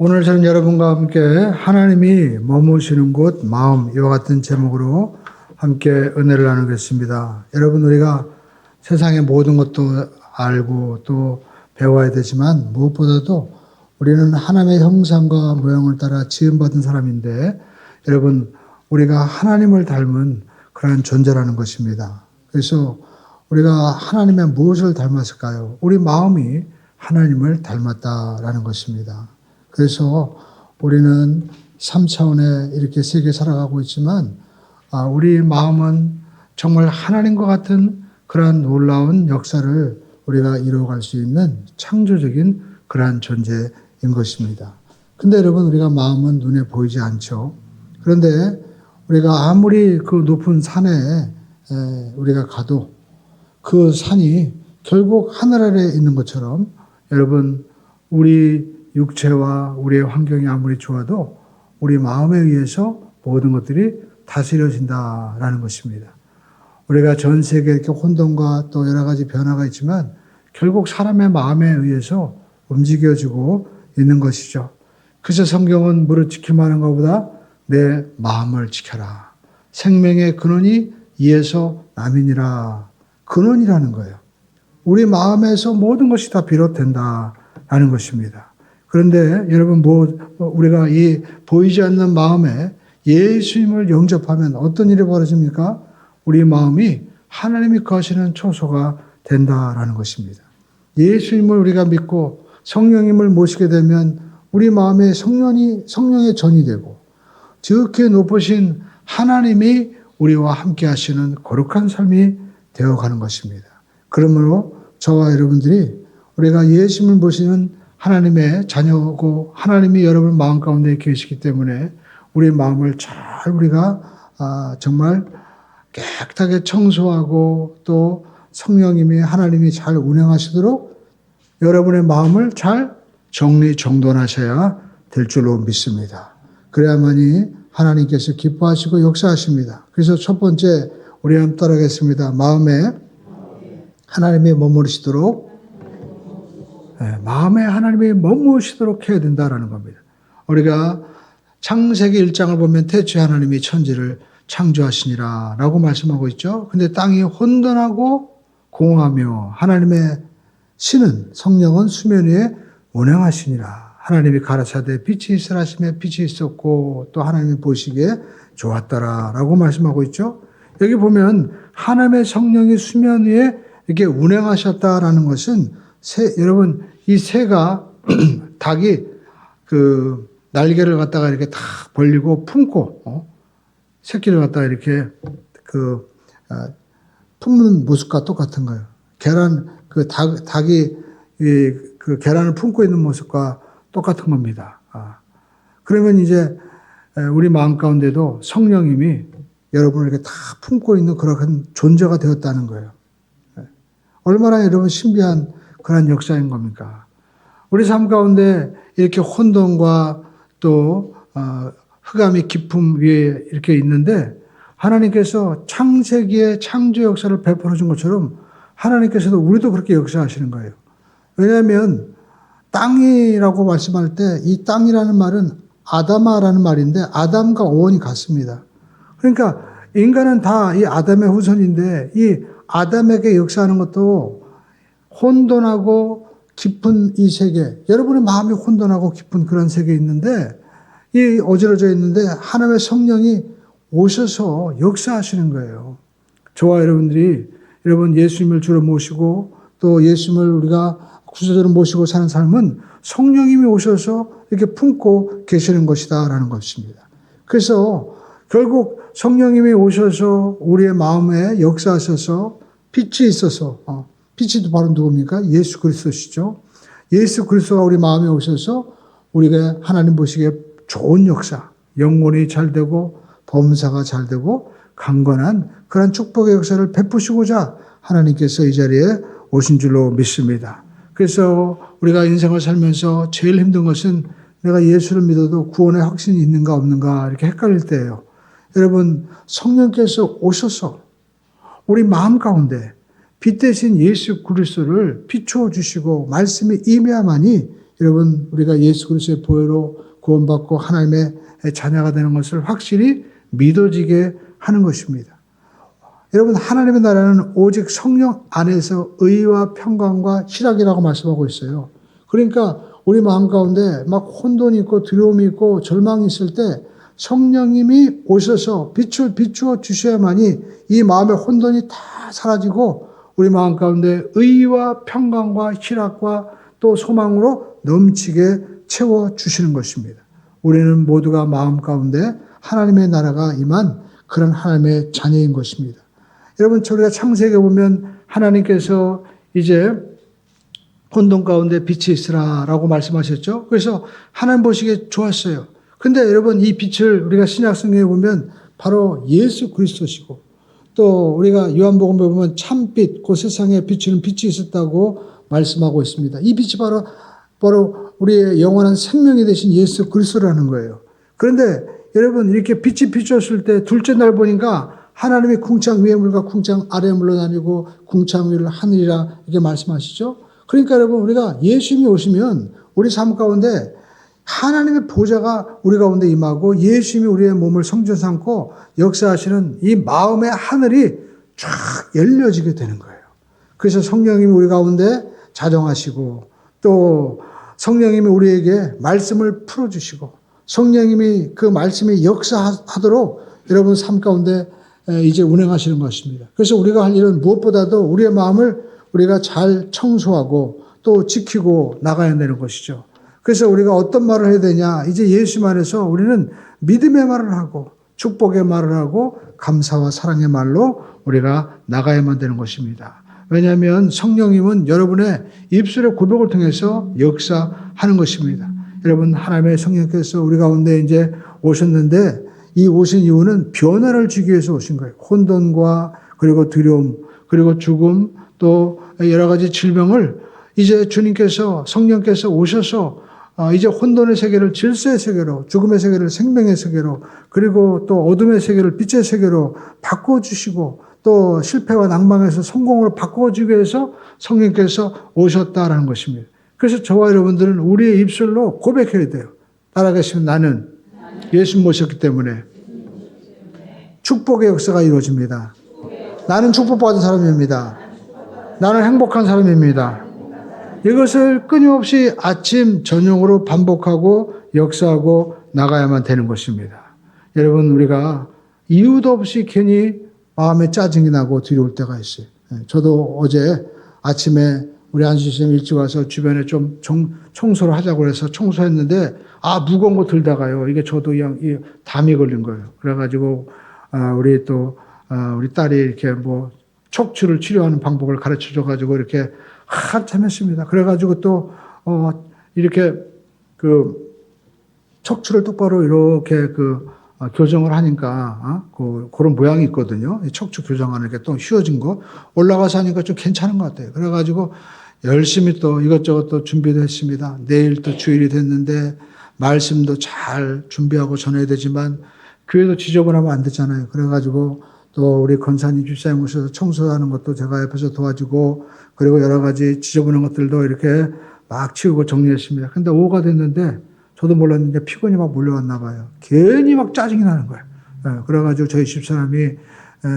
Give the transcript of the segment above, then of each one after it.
오늘 저는 여러분과 함께 하나님이 머무시는 곳 마음 이와 같은 제목으로 함께 은혜를 나누겠습니다. 여러분, 우리가 세상의 모든 것도 알고 또 배워야 되지만 무엇보다도 우리는 하나님의 형상과 모양을 따라 지음받은 사람인데, 여러분, 우리가 하나님을 닮은 그러한 존재라는 것입니다. 그래서 우리가 하나님의 무엇을 닮았을까요? 우리 마음이 하나님을 닮았다라는 것입니다. 그래서 우리는 3차원에 이렇게 세계 살아가고 있지만 우리 마음은 정말 하나님과 같은 그러한 놀라운 역사를 우리가 이루어갈 수 있는 창조적인 그러한 존재인 것입니다. 근데 여러분, 우리가 마음은 눈에 보이지 않죠. 그런데 우리가 아무리 그 높은 산에 우리가 가도 그 산이 결국 하늘 아래에 있는 것처럼, 여러분, 우리 육체와 우리의 환경이 아무리 좋아도 우리 마음에 의해서 모든 것들이 다스려진다라는 것입니다. 우리가 전 세계에 이렇게 혼돈과 또 여러 가지 변화가 있지만 결국 사람의 마음에 의해서 움직여지고 있는 것이죠. 그래서 성경은 무릇 지킬만한 것보다 내 마음을 지켜라. 생명의 근원이 이에서 남이니라. 근원이라는 거예요. 우리 마음에서 모든 것이 다 비롯된다라는 것입니다. 그런데 여러분, 우리가 이 보이지 않는 마음에 예수님을 영접하면 어떤 일이 벌어집니까? 우리 마음이 하나님이 거하시는 초소가 된다라는 것입니다. 예수님을 우리가 믿고 성령님을 모시게 되면 우리 마음에 성령의 전이 되고, 지극히 높으신 하나님이 우리와 함께 하시는 거룩한 삶이 되어가는 것입니다. 그러므로 저와 여러분들이 우리가 예수님을 모시는 하나님의 자녀고 하나님이 여러분 마음 가운데 계시기 때문에 우리 마음을 잘 우리가 정말 깨끗하게 청소하고 또 성령님이 하나님이 잘 운행하시도록 여러분의 마음을 잘 정리정돈하셔야 될 줄로 믿습니다. 그래야만이 하나님께서 기뻐하시고 역사하십니다. 그래서 첫 번째, 우리 한번 따라하겠습니다. 마음에 하나님이 머무르시도록, 마음에 하나님이 머무시도록 해야 된다라는 겁니다. 우리가 창세기 1장을 보면 태초에 하나님이 천지를 창조하시니라 라고 말씀하고 있죠. 근데 땅이 혼돈하고 공허하며 하나님의 신은 성령은 수면 위에 운행하시니라. 하나님이 가라사대 빛이 있으라 하시며 빛이 있었고 또 하나님이 보시기에 좋았더라 라고 말씀하고 있죠. 여기 보면 하나님의 성령이 수면 위에 이렇게 운행하셨다라는 것은 여러분, 이 새가 닭이 그 날개를 갖다가 이렇게 다 벌리고 품고 새끼를 갖다가 이렇게 품는 모습과 똑같은 거예요. 닭이 그 계란을 품고 있는 모습과 똑같은 겁니다. 그러면 이제 우리 마음 가운데도 성령님이 여러분을 이렇게 다 품고 있는 그런 존재가 되었다는 거예요. 얼마나 여러분 신비한 그런 역사인 겁니까? 우리 삶 가운데 이렇게 혼돈과 또 흑암이 깊음 위에 이렇게 있는데, 하나님께서 창세기의 창조 역사를 베풀어 준 것처럼 하나님께서도 우리도 그렇게 역사하시는 거예요. 왜냐하면 땅이라고 말씀할 때 이 땅이라는 말은 아담아라는 말인데 아담과 어원이 같습니다. 그러니까 인간은 다 이 아담의 후손인데 이 아담에게 역사하는 것도 혼돈하고 깊은 이 세계, 여러분의 마음이 혼돈하고 깊은 그런 세계에 있는데, 이 어지러져 있는데 하나님의 성령이 오셔서 역사하시는 거예요. 저와 여러분들이 여러분 예수님을 주로 모시고 또 예수님을 우리가 구세주로 모시고 사는 삶은 성령님이 오셔서 이렇게 품고 계시는 것이다라는 것입니다. 그래서 결국 성령님이 오셔서 우리의 마음에 역사하셔서 빛이 있어서, 빛이 바로 누굽니까? 예수 그리스도시죠. 예수 그리스도가 우리 마음에 오셔서 우리가 하나님 보시기에 좋은 역사, 영혼이 잘 되고 범사가 잘 되고 강건한 그런 축복의 역사를 베푸시고자 하나님께서 이 자리에 오신 줄로 믿습니다. 그래서 우리가 인생을 살면서 제일 힘든 것은 내가 예수를 믿어도 구원의 확신이 있는가 없는가 이렇게 헷갈릴 때예요. 여러분, 성령께서 오셔서 우리 마음 가운데 빛 대신 예수 그리스도를 비추어 주시고 말씀이 임해야만이 여러분 우리가 예수 그리스도의 보혈로 구원받고 하나님의 자녀가 되는 것을 확실히 믿어지게 하는 것입니다. 여러분 하나님의 나라는 오직 성령 안에서 의와 평강과 희락이라고 말씀하고 있어요. 그러니까 우리 마음 가운데 막 혼돈이 있고 두려움이 있고 절망이 있을 때 성령님이 오셔서 빛을 비추어 주셔야만이 이 마음의 혼돈이 다 사라지고 우리 마음 가운데 의와 평강과 희락과 또 소망으로 넘치게 채워주시는 것입니다. 우리는 모두가 마음 가운데 하나님의 나라가 임한 그런 하나님의 자녀인 것입니다. 여러분 우리가 창세기에 보면 하나님께서 이제 혼돈 가운데 빛이 있으라라고 말씀하셨죠. 그래서 하나님 보시기에 좋았어요. 근데 여러분 이 빛을 우리가 신약 성경에 보면 바로 예수 그리스도시고 또 우리가 요한복음에 보면 참빛, 그 세상에 비추는 빛이 있었다고 말씀하고 있습니다. 이 빛이 바로 우리의 영원한 생명이 되신 예수 그리스도라는 거예요. 그런데 여러분 이렇게 빛이 비추었을 때 둘째 날 보니까 하나님이 궁창 위의 물과 궁창 아래의 물로 나뉘고 궁창 위를 하늘이라 이렇게 말씀하시죠. 그러니까 여러분 우리가 예수님이 오시면 우리 삶 가운데 하나님의 보좌가 우리 가운데 임하고 예수님이 우리의 몸을 성전 삼고 역사하시는 이 마음의 하늘이 쫙 열려지게 되는 거예요. 그래서 성령님이 우리 가운데 자정하시고 또 성령님이 우리에게 말씀을 풀어주시고 성령님이 그 말씀이 역사하도록 여러분 삶 가운데 이제 운행하시는 것입니다. 그래서 우리가 할 일은 무엇보다도 우리의 마음을 우리가 잘 청소하고 또 지키고 나가야 되는 것이죠. 그래서 우리가 어떤 말을 해야 되냐. 이제 예수 안에서 우리는 믿음의 말을 하고 축복의 말을 하고 감사와 사랑의 말로 우리가 나가야만 되는 것입니다. 왜냐하면 성령님은 여러분의 입술의 고백을 통해서 역사하는 것입니다. 여러분 하나님의 성령께서 우리 가운데 이제 오셨는데 이 오신 이유는 변화를 주기 위해서 오신 거예요. 혼돈과 그리고 두려움 그리고 죽음 또 여러 가지 질병을 이제 주님께서 성령께서 오셔서 이제 혼돈의 세계를 질서의 세계로 죽음의 세계를 생명의 세계로 그리고 또 어둠의 세계를 빛의 세계로 바꿔주시고 또 실패와 낭망에서 성공으로 바꿔주기 위해서 성령께서 오셨다라는 것입니다. 그래서 저와 여러분들은 우리의 입술로 고백해야 돼요. 따라가시면 나는 예수 모셨기 때문에 축복의 역사가 이루어집니다. 나는 축복받은 사람입니다. 나는 행복한 사람입니다. 이것을 끊임없이 아침, 저녁으로 반복하고 역사하고 나가야만 되는 것입니다. 여러분 우리가 이유도 없이 괜히 마음에 짜증이 나고 두려울 때가 있어요. 저도 어제 아침에 우리 안수님 일찍 와서 주변에 좀 청소를 하자고 해서 청소했는데 무거운 거 들다가요. 이게 저도 그냥 담이 걸린 거예요. 그래가지고 우리 딸이 이렇게 뭐 척추를 치료하는 방법을 가르쳐 줘가지고 이렇게 한참 했습니다. 그래가지고 또 이렇게 그 척추를 똑바로 이렇게 교정을 하니까 그런 모양이 있거든요. 척추 교정하는 게 또 휘어진 거 올라가서 하니까 좀 괜찮은 것 같아요. 그래가지고 열심히 또 이것저것 또 준비도 했습니다. 내일 또 주일이 됐는데 말씀도 잘 준비하고 전해야 되지만 교회도 지저분하면 안 되잖아요. 그래가지고 또 우리 권사님 집사님 오셔서 청소하는 것도 제가 옆에서 도와주고 그리고 여러 가지 지저분한 것들도 이렇게 막 치우고 정리했습니다. 근데 오후가 됐는데 저도 몰랐는데 피곤이 막 몰려왔나 봐요. 괜히 막 짜증이 나는 거예요. 그래가지고 저희 집사람이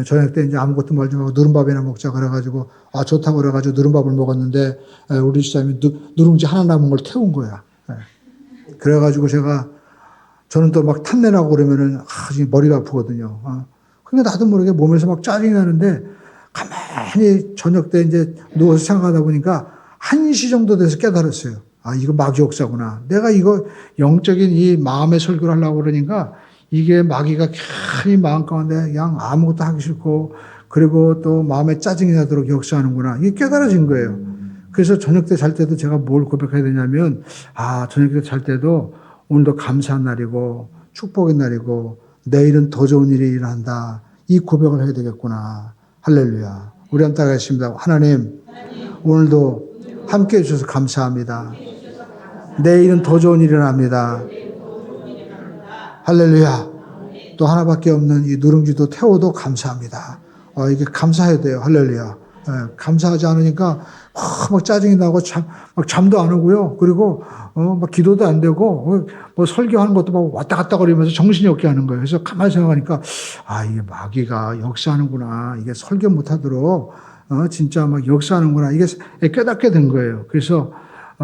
저녁 때 이제 아무것도 말지 말고 누른밥이나 먹자 그래가지고 좋다고 그래가지고 누른밥을 먹었는데 우리 집사람이 누룽지 하나 남은 걸 태운 거야. 그래가지고 저는 또 막 탐내나고 그러면은 지금 머리가 아프거든요. 그러니까 나도 모르게 몸에서 막 짜증이 나는데 가만히 저녁 때 이제 누워서 생각하다 보니까 1시 정도 돼서 깨달았어요. 이거 마귀 역사구나. 내가 이거 영적인 이 마음의 설교를 하려고 그러니까 이게 마귀가 괜히 마음 가운데 그냥 아무것도 하기 싫고 그리고 또 마음에 짜증이 나도록 역사하는구나. 이게 깨달아진 거예요. 그래서 저녁 때 잘 때도 제가 뭘 고백해야 되냐면 저녁 때 잘 때도 오늘도 감사한 날이고 축복의 날이고 내일은 더 좋은 일이 일어난다. 이 고백을 해야 되겠구나. 할렐루야. 우리 한번 따라하겠습니다. 하나님, 오늘도 함께 해주셔서 감사합니다. 내일은 더 좋은 일이 일어납니다. 할렐루야. 또 하나밖에 없는 이 누룽지도 태워도 감사합니다. 이게 감사해야 돼요. 할렐루야. 감사하지 않으니까 막 짜증이 나고 막 잠도 안 오고요. 그리고 막 기도도 안 되고 뭐 설교하는 것도 막 왔다 갔다 거리면서 정신이 없게 하는 거예요. 그래서 가만히 생각하니까 이게 마귀가 역사하는구나. 이게 설교 못하도록 진짜 막 역사하는구나. 이게 깨닫게 된 거예요. 그래서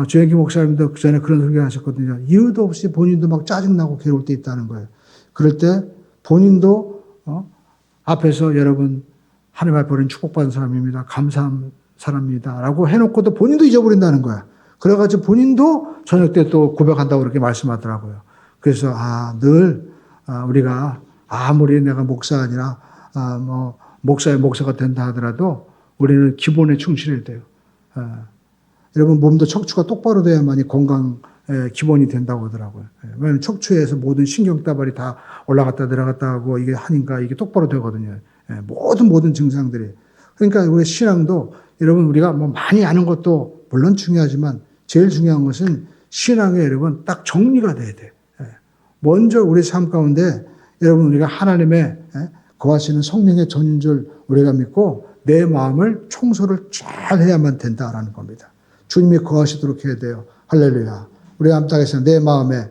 조영기 목사님도 그 전에 그런 설교 하셨거든요. 이유도 없이 본인도 막 짜증나고 괴로울 때 있다는 거예요. 그럴 때 본인도 앞에서 여러분 하나님 앞에 우리는 축복받은 사람입니다. 감사한 사람입니다. 라고 해놓고도 본인도 잊어버린다는 거야. 그래가지고 본인도 저녁 때 또 고백한다고 그렇게 말씀하더라고요. 그래서 늘 우리가 아무리 내가 목사 아니라 뭐 목사의 목사가 된다 하더라도 우리는 기본에 충실해야 돼요. 여러분 몸도 척추가 똑바로 돼야만이 건강의 기본이 된다고 하더라고요. 왜냐하면 척추에서 모든 신경다발이 다 올라갔다 내려갔다 하고 이게 하니까 이게 똑바로 되거든요. 모든 증상들이. 그러니까 우리 신앙도 여러분 우리가 뭐 많이 아는 것도 물론 중요하지만 제일 중요한 것은 신앙에 여러분 딱 정리가 돼야 돼. 먼저 우리 삶 가운데 여러분 우리가 하나님의 거하시는 성령의 전인 줄 우리가 믿고 내 마음을 청소를 잘 해야만 된다라는 겁니다. 주님이 거하시도록 해야 돼요. 할렐루야. 우리 암땅에서 내 마음에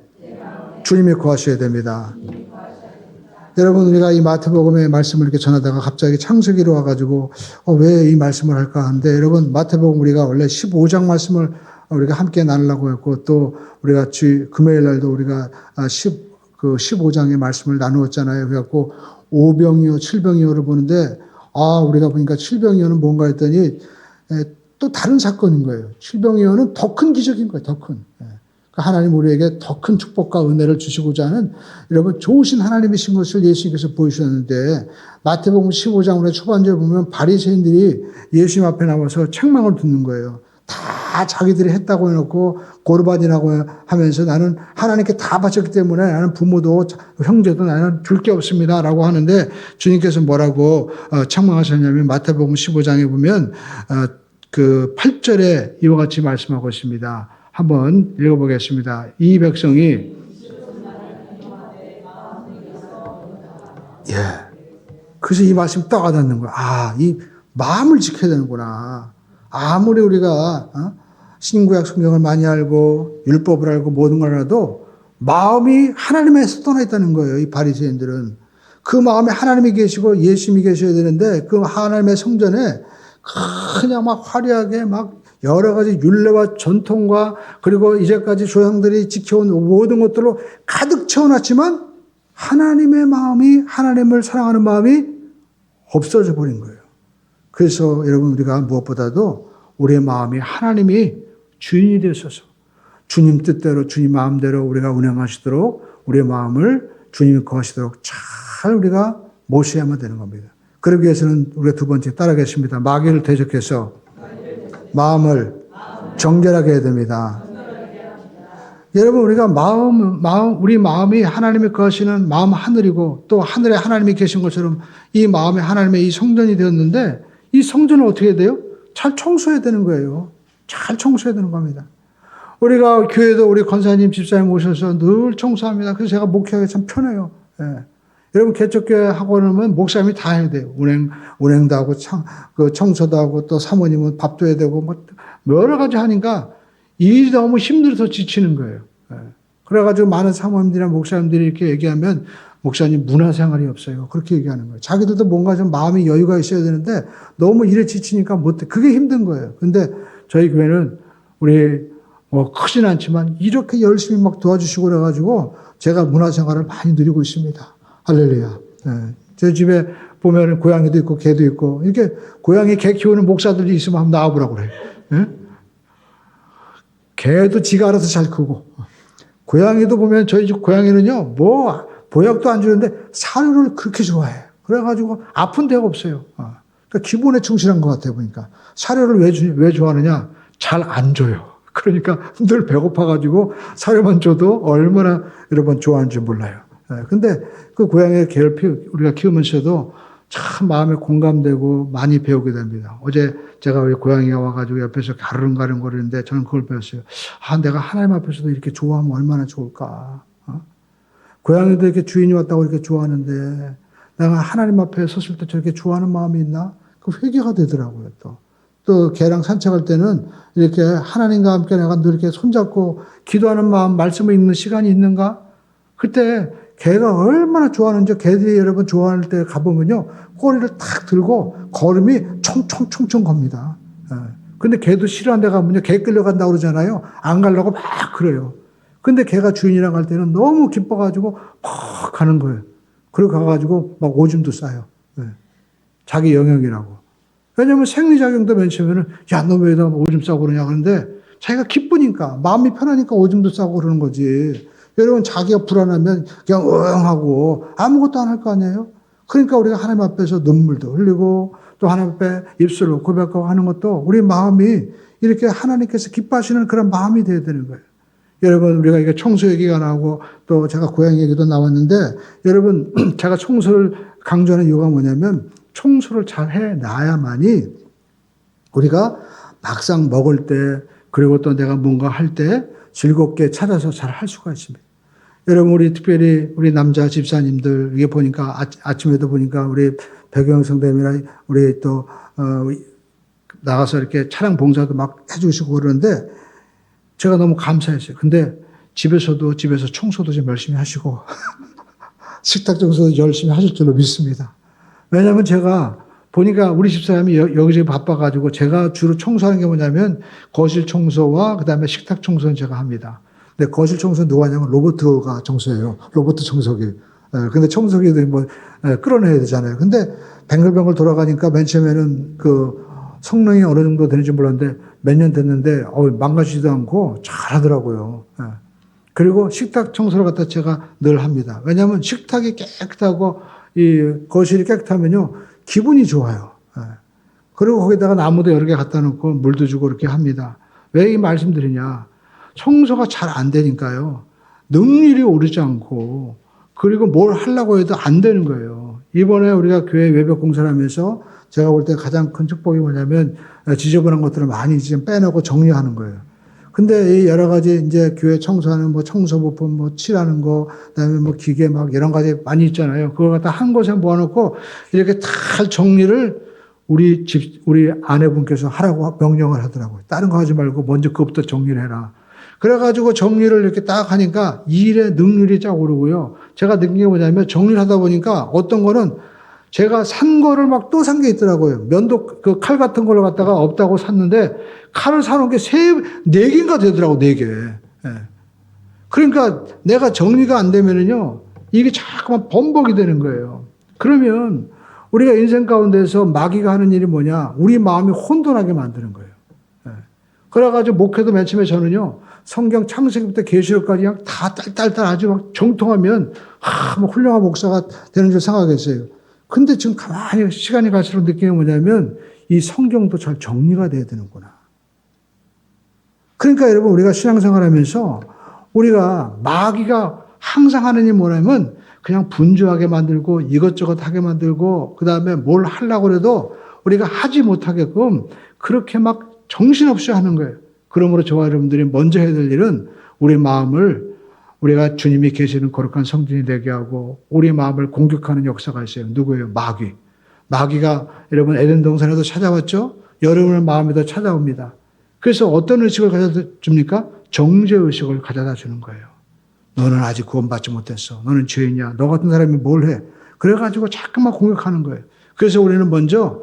주님이 거하셔야 됩니다. 여러분 우리가 이 마태복음의 말씀을 이렇게 전하다가 갑자기 창세기로 와가지고 왜 이 말씀을 할까 하는데 여러분 마태복음 우리가 원래 15장 말씀을 우리가 함께 나누려고 했고 또 우리가 금요일 날도 우리가 15장의 말씀을 나누었잖아요. 그래갖고 5병이요 7병이요를 보는데 우리가 보니까 7병이요는 뭔가 했더니 또 다른 사건인 거예요. 7병이요는 더 큰 기적인 거예요. 더 큰. 하나님 우리에게 더 큰 축복과 은혜를 주시고자 하는 여러분 좋으신 하나님이신 것을 예수님께서 보여주셨는데 마태복음 15장 초반절에 보면 바리새인들이 예수님 앞에 나와서 책망을 듣는 거예요. 다 자기들이 했다고 해놓고 고르반이라고 하면서 나는 하나님께 다 바쳤기 때문에 나는 부모도 형제도 나는 줄 게 없습니다 라고 하는데 주님께서 뭐라고 책망하셨냐면 마태복음 15장에 보면 그 8절에 이와 같이 말씀하고 있습니다. 한번 읽어보겠습니다. 이 백성이 그래서 이 말씀이 딱 와닿는 거야. 이 마음을 지켜야 되는구나. 아무리 우리가 신구약 성경을 많이 알고 율법을 알고 모든 걸 알아도 마음이 하나님에서 떠나 있다는 거예요. 이 바리새인들은 그 마음에 하나님이 계시고 예수님이 계셔야 되는데 그 하나님의 성전에 그냥 막 화려하게 막 여러 가지 율례와 전통과 그리고 이제까지 조상들이 지켜온 모든 것들로 가득 채워놨지만 하나님의 마음이 하나님을 사랑하는 마음이 없어져 버린 거예요. 그래서 여러분 우리가 무엇보다도 우리의 마음이 하나님이 주인이 되셔서 주님 뜻대로 주님 마음대로 우리가 운행하시도록 우리의 마음을 주님이 거하시도록 잘 우리가 모셔야만 되는 겁니다. 그러기 위해서는 우리가 두 번째 따라가겠습니다. 마귀를 대적해서 마음을 정결하게 해야 됩니다. 여러분 우리가 우리 마음이 하나님이 거하시는 마음 하늘이고 또 하늘에 하나님이 계신 것처럼 이 마음이 하나님의 이 성전이 되었는데 이 성전을 어떻게 해야 돼요? 잘 청소해야 되는 거예요. 잘 청소해야 되는 겁니다. 우리가 교회도 우리 권사님 집사님 오셔서 늘 청소합니다. 그래서 제가 목회하기 참 편해요. 여러분 개척교회 하고 나면 목사님이 다 해야 돼요. 운행도 하고 청소도 하고 또 사모님은 밥도 해야 되고 뭐 여러 가지 하니까 일이 너무 힘들어서 지치는 거예요. 그래가지고 많은 사모님들이나 목사님들이 이렇게 얘기하면 목사님 문화생활이 없어요. 그렇게 얘기하는 거예요. 자기들도 뭔가 좀 마음이 여유가 있어야 되는데 너무 일에 지치니까 못해. 그게 힘든 거예요. 근데 저희 교회는 우리 뭐 크진 않지만 이렇게 열심히 막 도와주시고 그래가지고 제가 문화생활을 많이 누리고 있습니다. 할렐루야. 제 집에 보면 고양이도 있고 개도 있고 이렇게 고양이 개 키우는 목사들이 있으면 한번 나와보라고 그래요. 개도 지가 알아서 잘 크고 고양이도 보면 저희 집 고양이는요 뭐 보약도 안 주는데 사료를 그렇게 좋아해요. 그래가지고 아픈 데가 없어요. 그러니까 기본에 충실한 것 같아요. 보니까 사료를 왜 좋아하느냐? 잘 안 줘요. 그러니까 늘 배고파가지고 사료만 줘도 얼마나 여러분 좋아하는지 몰라요. 근데 그 고양이 개를 우리가 키우면서도 참 마음에 공감되고 많이 배우게 됩니다. 어제 제가 우리 고양이가 와가지고 옆에서 가르릉가르릉 거리는데 저는 그걸 배웠어요. 내가 하나님 앞에서도 이렇게 좋아하면 얼마나 좋을까. 고양이도 이렇게 주인이 왔다고 이렇게 좋아하는데 내가 하나님 앞에 섰을 때 저렇게 좋아하는 마음이 있나? 그 회개가 되더라고요, 또. 또 걔랑 산책할 때는 이렇게 하나님과 함께 내가 늘 이렇게 손잡고 기도하는 마음, 말씀을 읽는 시간이 있는가? 그때 걔가 얼마나 좋아하는지 걔들이 여러분 좋아할 때 가보면요. 꼬리를 탁 들고 걸음이 총총총총 겁니다. 예. 근데 걔도 싫어하는 데 가면요. 걔 끌려간다고 그러잖아요. 안 가려고 막 그래요. 근데 걔가 주인이랑 갈 때는 너무 기뻐가지고 막 가는 거예요. 그리고 가가지고 막 오줌도 싸요. 예. 자기 영역이라고. 왜냐면 생리작용도 맨 처음에는 야, 너 왜 나 오줌 싸고 그러냐 그러는데 자기가 기쁘니까 마음이 편하니까 오줌도 싸고 그러는 거지. 여러분 자기가 불안하면 그냥 하고 아무것도 안 할 거 아니에요. 그러니까 우리가 하나님 앞에서 눈물도 흘리고 또 하나님 앞에 입술로 고백하고 하는 것도 우리 마음이 이렇게 하나님께서 기뻐하시는 그런 마음이 돼야 되는 거예요. 여러분 우리가 이게 청소 얘기가 나오고 또 제가 고향 얘기도 나왔는데 여러분 제가 청소를 강조하는 이유가 뭐냐면 청소를 잘 해놔야만이 우리가 막상 먹을 때 그리고 또 내가 뭔가 할 때 즐겁게 찾아서 잘 할 수가 있습니다. 여러분 우리 특별히 우리 남자 집사님들 이게 보니까 아침에도 보니까 우리 백영 성대님이랑 우리 또 나가서 이렇게 차량 봉사도 막 해주시고 그러는데 제가 너무 감사했어요. 근데 집에서 청소도 좀 열심히 하시고 식탁 청소도 열심히 하실 줄로 믿습니다. 왜냐하면 제가 보니까 우리 집사람이 여기저기 바빠가지고 제가 주로 청소하는 게 뭐냐면 거실 청소와 그다음에 식탁 청소는 제가 합니다. 근데 거실 청소는 누가 하냐면 로봇가 청소해요. 로봇 청소기. 근데 청소기도 뭐 끌어내야 되잖아요. 근데 뱅글뱅글 돌아가니까 맨 처음에는 그 성능이 어느 정도 되는지 몰랐는데 몇 년 됐는데 망가지지도 않고 잘하더라고요. 그리고 식탁 청소를 갖다 제가 늘 합니다. 왜냐하면 식탁이 깨끗하고 이 거실이 깨끗하면요 기분이 좋아요. 그리고 거기다가 나무도 여러 개 갖다 놓고 물도 주고 이렇게 합니다. 왜 이 말씀드리냐? 청소가 잘 안 되니까요. 능률이 오르지 않고 그리고 뭘 하려고 해도 안 되는 거예요. 이번에 우리가 교회 외벽 공사를 하면서 제가 볼 때 가장 큰 축복이 뭐냐면 지저분한 것들을 많이 지금 빼놓고 정리하는 거예요. 근데 이 여러 가지 이제 교회 청소하는 뭐 청소부품 뭐 칠하는 거, 그다음에 뭐 기계 막 여러 가지 많이 있잖아요. 그걸 갖다 한 곳에 모아놓고 이렇게 다 정리를 우리 아내분께서 하라고 명령을 하더라고요. 다른 거 하지 말고 먼저 그것부터 정리를 해라. 그래가지고 정리를 이렇게 딱 하니까 일의 능률이 쫙 오르고요. 제가 느낀 게 뭐냐면 정리를 하다 보니까 어떤 거는 제가 산 거를 막 또 산 게 있더라고요. 면도 그 칼 같은 걸 갖다가 없다고 샀는데 칼을 사놓은 게 네 개인가 되더라고, 네 개. 예. 그러니까 내가 정리가 안 되면은요, 이게 자꾸만 번복이 되는 거예요. 그러면 우리가 인생 가운데서 마귀가 하는 일이 뭐냐? 우리 마음이 혼돈하게 만드는 거예요. 예. 그래가지고 목회도 맨 처음에 저는요, 성경 창세기부터 계시록까지 그냥 다 딸딸딸 아주 막 정통하면, 뭐 훌륭한 목사가 되는 줄 생각했어요. 근데 지금 가만히 시간이 갈수록 느끼는 게 뭐냐면 이 성경도 잘 정리가 돼야 되는구나. 그러니까 여러분 우리가 신앙생활 하면서 우리가 마귀가 항상 하는 일이 뭐냐면 그냥 분주하게 만들고 이것저것 하게 만들고 그 다음에 뭘 하려고 해도 우리가 하지 못하게끔 그렇게 막 정신없이 하는 거예요. 그러므로 저와 여러분들이 먼저 해야 될 일은 우리 마음을 우리가 주님이 계시는 거룩한 성전이 되게 하고 우리 마음을 공격하는 역사가 있어요. 누구예요? 마귀. 마귀가 여러분 에덴 동산에도 찾아왔죠? 여러분의 마음에도 찾아옵니다. 그래서 어떤 의식을 가져다 줍니까? 정죄의식을 가져다 주는 거예요. 너는 아직 구원받지 못했어. 너는 죄인이야. 너 같은 사람이 뭘 해? 그래가지고 자꾸만 공격하는 거예요. 그래서 우리는 먼저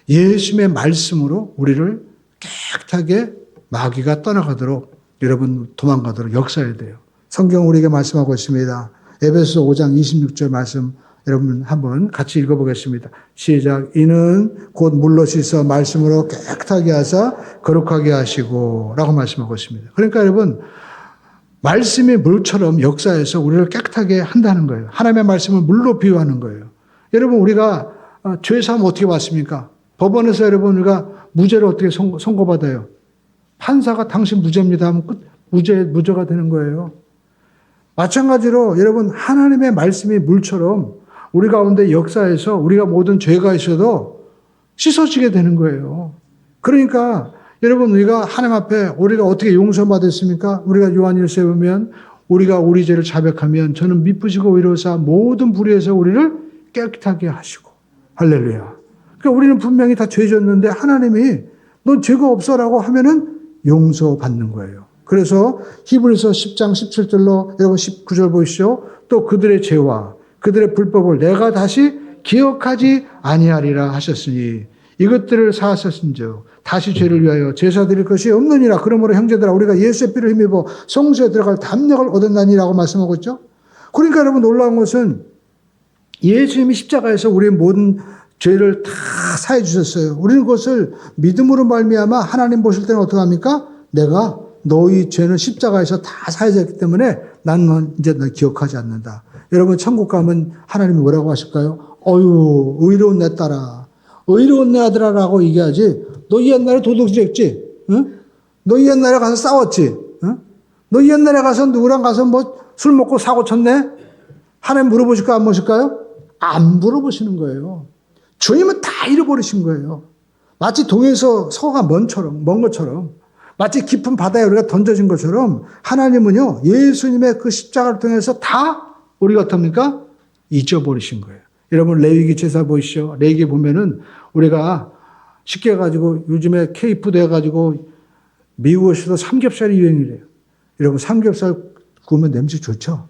예수님의 말씀으로 우리를 깨끗하게 마귀가 떠나가도록 여러분 도망가도록 역사해야 돼요. 성경 우리에게 말씀하고 있습니다. 에베소 5장 26절 말씀 여러분 한번 같이 읽어보겠습니다. 시작. 이는 곧 물로 씻어 말씀으로 깨끗하게 하사 거룩하게 하시고 라고 말씀하고 있습니다. 그러니까 여러분 말씀이 물처럼 역사에서 우리를 깨끗하게 한다는 거예요. 하나님의 말씀을 물로 비유하는 거예요. 여러분 우리가 죄사함 어떻게 받습니까? 법원에서 여러분 우리가 무죄를 어떻게 선고받아요? 판사가 당신 무죄입니다 하면 무죄가 되는 거예요. 마찬가지로 여러분 하나님의 말씀이 물처럼 우리 가운데 역사에서 우리가 모든 죄가 있어도 씻어지게 되는 거예요. 그러니까 여러분 우리가 하나님 앞에 우리가 어떻게 용서받았습니까? 우리가 요한일서에 보면 우리가 우리 죄를 자백하면 저는 미쁘시고 의로우사 모든 불의에서 우리를 깨끗하게 하시고 할렐루야. 그러니까 우리는 분명히 다 죄졌는데 하나님이 넌 죄가 없어라고 하면은 용서받는 거예요. 그래서 히브리서 10장 17절로 여러분 19절 보시죠. 또 그들의 죄와 그들의 불법을 내가 다시 기억하지 아니하리라 하셨으니 이것들을 사하셨은즉 다시 죄를 위하여 제사 드릴 것이 없느니라. 그러므로 형제들아 우리가 예수의 피를 힘입어 성소에 들어갈 담력을 얻었나니라고 말씀하고 있죠. 그러니까 여러분 놀라운 것은 예수님이 십자가에서 우리의 모든 죄를 다 사해 주셨어요. 우리는 그것을 믿음으로 말미암아 하나님 보실 때는 어떻게 합니까? 내가 너희 죄는 십자가에서 다 사해졌기 때문에 나는 이제 너 기억하지 않는다. 여러분 천국 가면 하나님이 뭐라고 하실까요? 어유 의로운 내 딸아, 의로운 내 아들아라고 얘기하지. 너 옛날에 도둑질했지? 응? 너 옛날에 가서 싸웠지? 응? 너 옛날에 가서 누구랑 가서 뭐 술 먹고 사고 쳤네? 하나님 물어보실까 안 물으실까요? 안 물어보시는 거예요. 주님은 다 잃어버리신 거예요. 마치 동에서 서가 먼 것처럼 마치 깊은 바다에 우리가 던져진 것처럼 하나님은요 예수님의 그 십자가를 통해서 다 우리가 어떻습니까? 잊어버리신 거예요. 여러분 레위기 제사 보이시죠? 레위기 보면은 우리가 쉽게 가지고 요즘에 K푸드 해가지고 미국에서도 삼겹살이 유행이래요. 여러분 삼겹살 구우면 냄새 좋죠?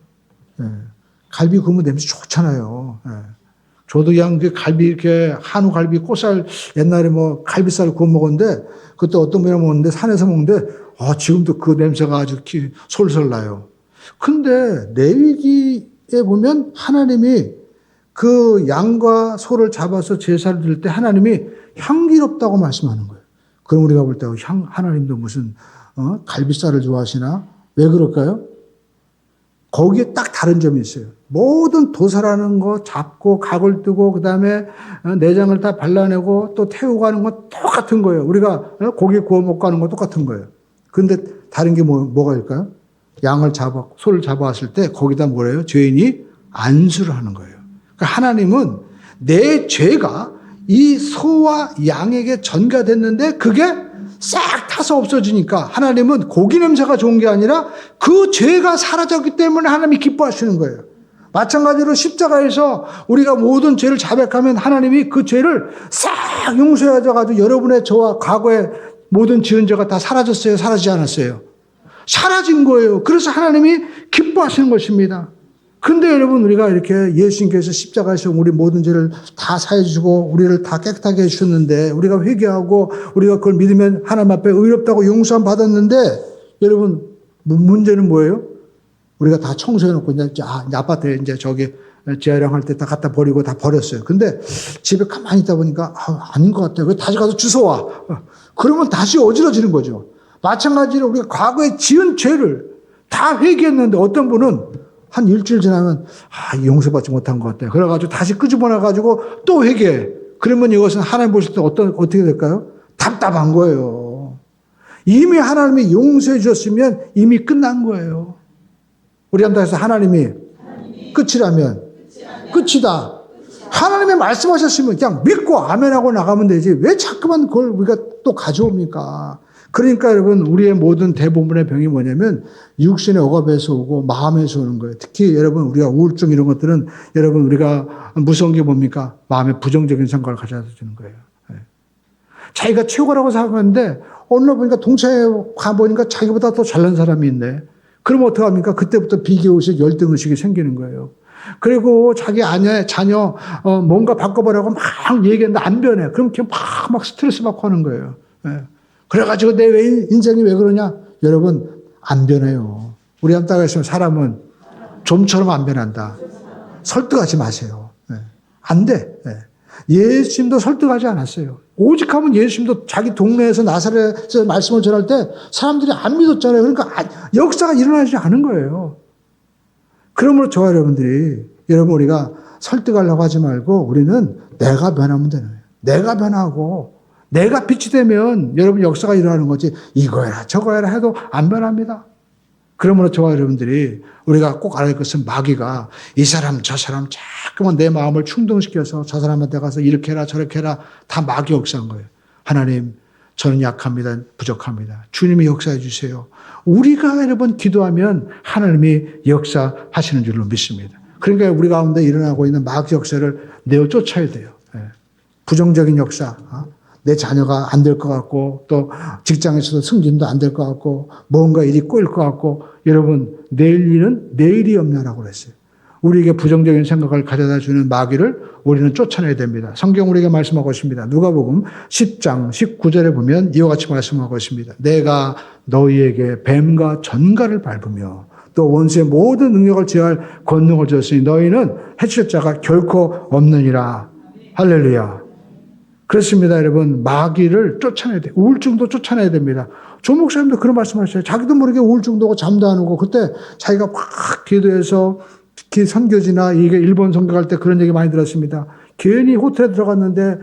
예. 갈비 구우면 냄새 좋잖아요. 예. 저도 그냥 그 갈비 이렇게 한우 갈비 꽃살 옛날에 뭐 갈비살 구워 먹었는데 그때 어떤 분이 먹었는데 산에서 먹는데 지금도 그 냄새가 아주 솔솔 나요. 근데 레위기에 보면 하나님이 그 양과 소를 잡아서 제사를 드릴 때 하나님이 향기롭다고 말씀하는 거예요. 그럼 우리가 볼 때 하나님도 무슨 갈비살을 좋아하시나? 왜 그럴까요? 거기에 딱 다른 점이 있어요. 모든 도살하는 거 잡고 각을 뜨고 그다음에 내장을 다 발라내고 또 태우고 하는 건 똑같은 거예요. 우리가 고기 구워 먹고 하는 거 똑같은 거예요. 근데 다른 게 뭐가 있을까요? 소를 잡아왔을 때 거기다 뭐래요? 죄인이 안수를 하는 거예요. 그러니까 하나님은 내 죄가 이 소와 양에게 전가됐는데 그게 싹 타서 없어지니까 하나님은 고기 냄새가 좋은 게 아니라 그 죄가 사라졌기 때문에 하나님이 기뻐하시는 거예요. 마찬가지로 십자가에서 우리가 모든 죄를 자백하면 하나님이 그 죄를 싹 용서해가지고 여러분의 저와 과거의 모든 지은 죄가 다 사라졌어요? 사라지지 않았어요? 사라진 거예요. 그래서 하나님이 기뻐하시는 것입니다. 근데 여러분 우리가 이렇게 예수님께서 십자가에서 우리 모든 죄를 다 사해주고 우리를 다 깨끗하게 해주셨는데 우리가 회개하고 우리가 그걸 믿으면 하나님 앞에 의롭다고 용서함 받았는데 여러분 문제는 뭐예요? 우리가 다 청소해놓고 이제 아파트에 이제 저기 재활용할 때 다 갖다 버리고 다 버렸어요. 근데 집에 가만히 있다 보니까 아닌 것 같아요. 다시 가서 주워와. 그러면 다시 어지러지는 거죠. 마찬가지로 우리가 과거에 지은 죄를 다 회개했는데 어떤 분은 한 일주일 지나면 용서받지 못한 것 같아요. 그래가지고 다시 끄집어내가지고 또 회개해. 그러면 이것은 하나님 보실 때 어떻게 될까요? 답답한 거예요. 이미 하나님이 용서해 주셨으면 이미 끝난 거예요. 우리 한다해서 하나님이 끝이라면 끝이다. 하나님이 말씀하셨으면 그냥 믿고 아멘하고 나가면 되지. 왜 자꾸만 그걸 우리가 또 가져옵니까? 그러니까 여러분 우리의 모든 대부분의 병이 뭐냐면 육신의 억압에서 오고 마음에서 오는 거예요. 특히 여러분 우리가 우울증 이런 것들은 여러분 우리가 무서운 게 뭡니까? 마음에 부정적인 생각을 가져다 주는 거예요. 자기가 최고라고 생각하는데 어느 날 보니까 동창회 가보니까 자기보다 더 잘난 사람이 있네. 그러면 어떡합니까? 그때부터 비교의식, 열등의식이 생기는 거예요. 그리고 자기 자녀 뭔가 바꿔보라고 막 얘기했는데 안 변해. 그럼 그냥 막 스트레스 받고 하는 거예요. 그래가지고 내 인생이 왜 그러냐? 여러분 안 변해요. 우리 한따가 있으면 사람은 좀처럼 안 변한다. 설득하지 마세요. 안 돼. 예수님도 설득하지 않았어요. 오직 하면 예수님도 자기 동네에서 나사렛에서 말씀을 전할 때 사람들이 안 믿었잖아요. 그러니까 역사가 일어나지 않은 거예요. 그러므로 저와 여러분들이 여러분 우리가 설득하려고 하지 말고 우리는 내가 변하면 되는 거예요. 내가 변하고 내가 빛이 되면 여러분 역사가 일어나는 거지 이거 해라 저거 해라 해도 안 변합니다. 그러므로 저와 여러분들이 우리가 꼭 알아야 할 것은 마귀가 이 사람 저 사람 자꾸만 내 마음을 충동시켜서 저 사람한테 가서 이렇게 해라 저렇게 해라 다 마귀 역사한 거예요. 하나님 저는 약합니다. 부족합니다. 주님이 역사해 주세요. 우리가 여러분 기도하면 하나님이 역사하시는 줄로 믿습니다. 그러니까 우리 가운데 일어나고 있는 마귀 역사를 내어 쫓아야 돼요. 부정적인 역사, 내 자녀가 안 될 것 같고 또 직장에서도 승진도 안 될 것 같고 뭔가 일이 꼬일 것 같고 여러분 내일 일은 내일이 없냐라고 그랬어요. 우리에게 부정적인 생각을 가져다 주는 마귀를 우리는 쫓아내야 됩니다. 성경 우리에게 말씀하고 있습니다. 누가복음 10장 19절에 보면 이와 같이 말씀하고 있습니다. 내가 너희에게 뱀과 전갈을 밟으며 또 원수의 모든 능력을 제할 권능을 줬으니 너희는 해칠 자가 결코 없느니라. 할렐루야. 그렇습니다, 여러분. 마귀를 쫓아내야 돼요. 우울증도 쫓아내야 됩니다. 조 목사님도 그런 말씀하셨어요. 자기도 모르게 우울증도 오고 잠도 안 오고 그때 자기가 확 기도해서 특히 선교지나 이게 일본 선교 갈 때 그런 얘기 많이 들었습니다. 괜히 호텔에 들어갔는데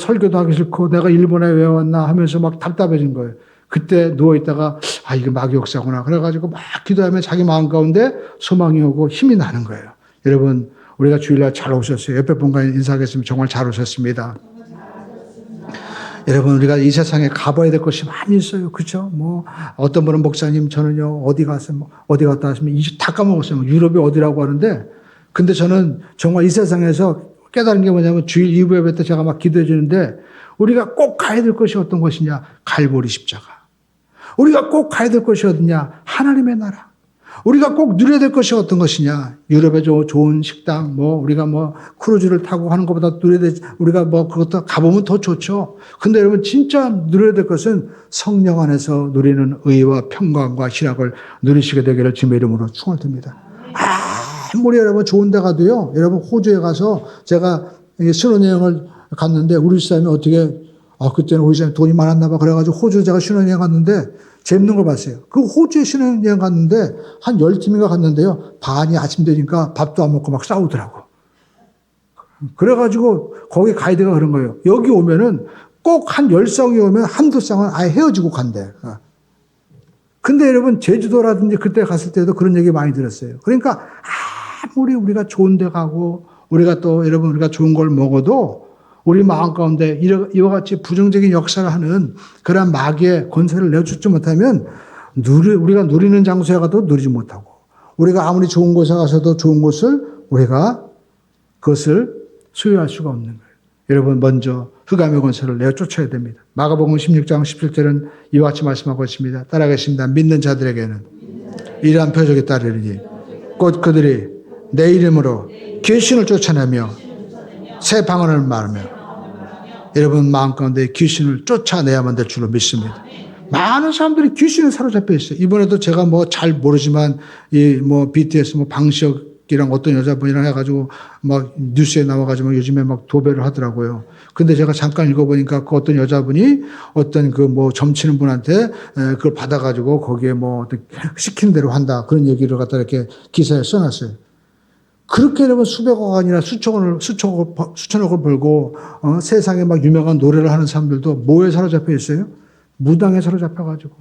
설교도 하기 싫고 내가 일본에 왜 왔나 하면서 막 답답해진 거예요. 그때 누워있다가 이게 마귀 역사구나. 그래가지고 막 기도하면 자기 마음 가운데 소망이 오고 힘이 나는 거예요. 여러분 우리가 주일날 잘 오셨어요. 옆에 분과 인사하겠습니다. 정말 잘 오셨습니다. 여러분 우리가 이 세상에 가봐야 될 것이 많이 있어요. 그렇죠? 뭐 어떤 분은 목사님 저는요 어디 갔어요? 어디 갔다 하시면 이제 다 까먹었어요. 유럽이 어디라고 하는데 근데 저는 정말 이 세상에서 깨달은 게 뭐냐면 주일 2부 예배 때 제가 막 기도해 주는데 우리가 꼭 가야 될 것이 어떤 것이냐? 갈보리 십자가. 우리가 꼭 가야 될 것이 어디냐? 하나님의 나라. 우리가 꼭 누려야 될 것이 어떤 것이냐? 유럽의 좋은 식당, 우리가 크루즈를 타고 하는 것보다 누려야 될, 우리가 그것도 가보면 더 좋죠. 근데 여러분, 진짜 누려야 될 것은 성령 안에서 누리는 의와 평강과 희락을 누리시게 되기를 주님의 이름으로 축원드립니다. 아무리 여러분 좋은 데 가도요, 여러분 호주에 가서 제가 신혼여행을 갔는데 우리 집사람이 어떻게, 그때는 우리 집사람이 돈이 많았나 봐. 그래가지고 호주 제가 신혼여행 갔는데 재밌는 걸 봤어요. 그 호주에 신혼여행 갔는데 한 10팀인가 갔는데요. 반이 아침 되니까 밥도 안 먹고 막 싸우더라고. 그래가지고 거기 가이드가 그런 거예요. 여기 오면은 꼭 한 10쌍이 오면 한두 쌍은 아예 헤어지고 간대. 근데 여러분 제주도라든지 그때 갔을 때도 그런 얘기 많이 들었어요. 그러니까 아무리 우리가 좋은 데 가고 우리가 또 여러분 우리가 좋은 걸 먹어도 우리 마음 가운데 이와 같이 부정적인 역사를 하는 그런 마귀의 권세를 내주지 못하면 우리가 누리는 장소에 가도 누리지 못하고 우리가 아무리 좋은 곳에 가서도 좋은 곳을 우리가 그것을 소유할 수가 없는 거예요. 여러분 먼저 흑암의 권세를 내쫓아야 됩니다. 마가복음 16장 17절은 이와 같이 말씀하고 있습니다. 따라가겠습니다. 믿는 자들에게는 이러한 표적이 따르리니 곧 그들이 내 이름으로 귀신을 쫓아내며 새 방언을 말하며 여러분 마음 가운데 귀신을 쫓아내야만 될 줄로 믿습니다. 많은 사람들이 귀신에 사로잡혀 있어요. 이번에도 제가 잘 모르지만 BTS 방시혁이랑 어떤 여자분이랑 해가지고 뉴스에 나와가지고 요즘에 도배를 하더라고요. 근데 제가 잠깐 읽어보니까 그 어떤 여자분이 어떤 점치는 분한테 그걸 받아가지고 거기에 시킨 대로 한다. 그런 얘기를 갖다 이렇게 기사에 써놨어요. 그렇게 여러분 수백억 아니라 수천억을 벌고 세상에 유명한 노래를 하는 사람들도 뭐에 사로잡혀 있어요? 무당에 사로잡혀가지고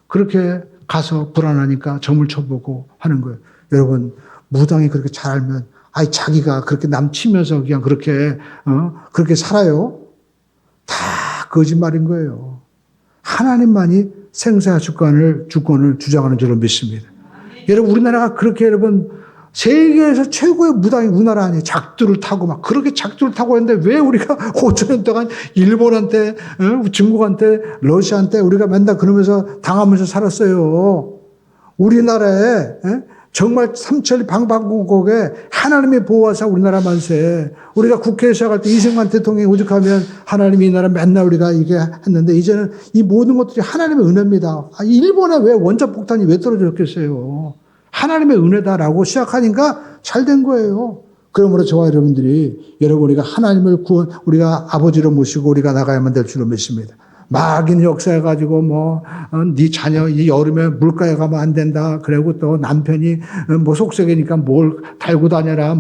그렇게 가서 불안하니까 점을 쳐보고 하는 거예요. 여러분 무당이 그렇게 잘 알면 자기가 그렇게 남 치면서 그냥 그렇게 살아요? 다 거짓말인 거예요. 하나님만이 생사 주권을 주장하는 줄로 믿습니다. 여러분 우리나라가 그렇게 여러분 세계에서 최고의 무당이 우리나라 아니에요. 작두를 타고 그렇게 작두를 타고 했는데 왜 우리가 5천 동안 일본한테, 중국한테, 러시아한테 우리가 맨날 그러면서 당하면서 살았어요. 우리나라에 정말 삼천리 방방곡곡에 하나님이 보호하사 우리나라 만세. 우리가 국회에 시작할 때 이승만 대통령이 오죽하면 하나님이 이 나라 맨날 우리가 이게 했는데 이제는 이 모든 것들이 하나님의 은혜입니다. 일본에 왜 원자폭탄이 왜 떨어졌겠어요? 하나님의 은혜다라고 시작하니까 잘 된 거예요. 그러므로 저와 여러분들이 우리가 하나님을 우리가 아버지로 모시고 우리가 나가야만 될 줄로 믿습니다. 마귀는 역사해가지고 네 자녀 이 여름에 물가에 가면 안 된다. 그리고 또 남편이 속썩이니까 뭘 달고 다녀라.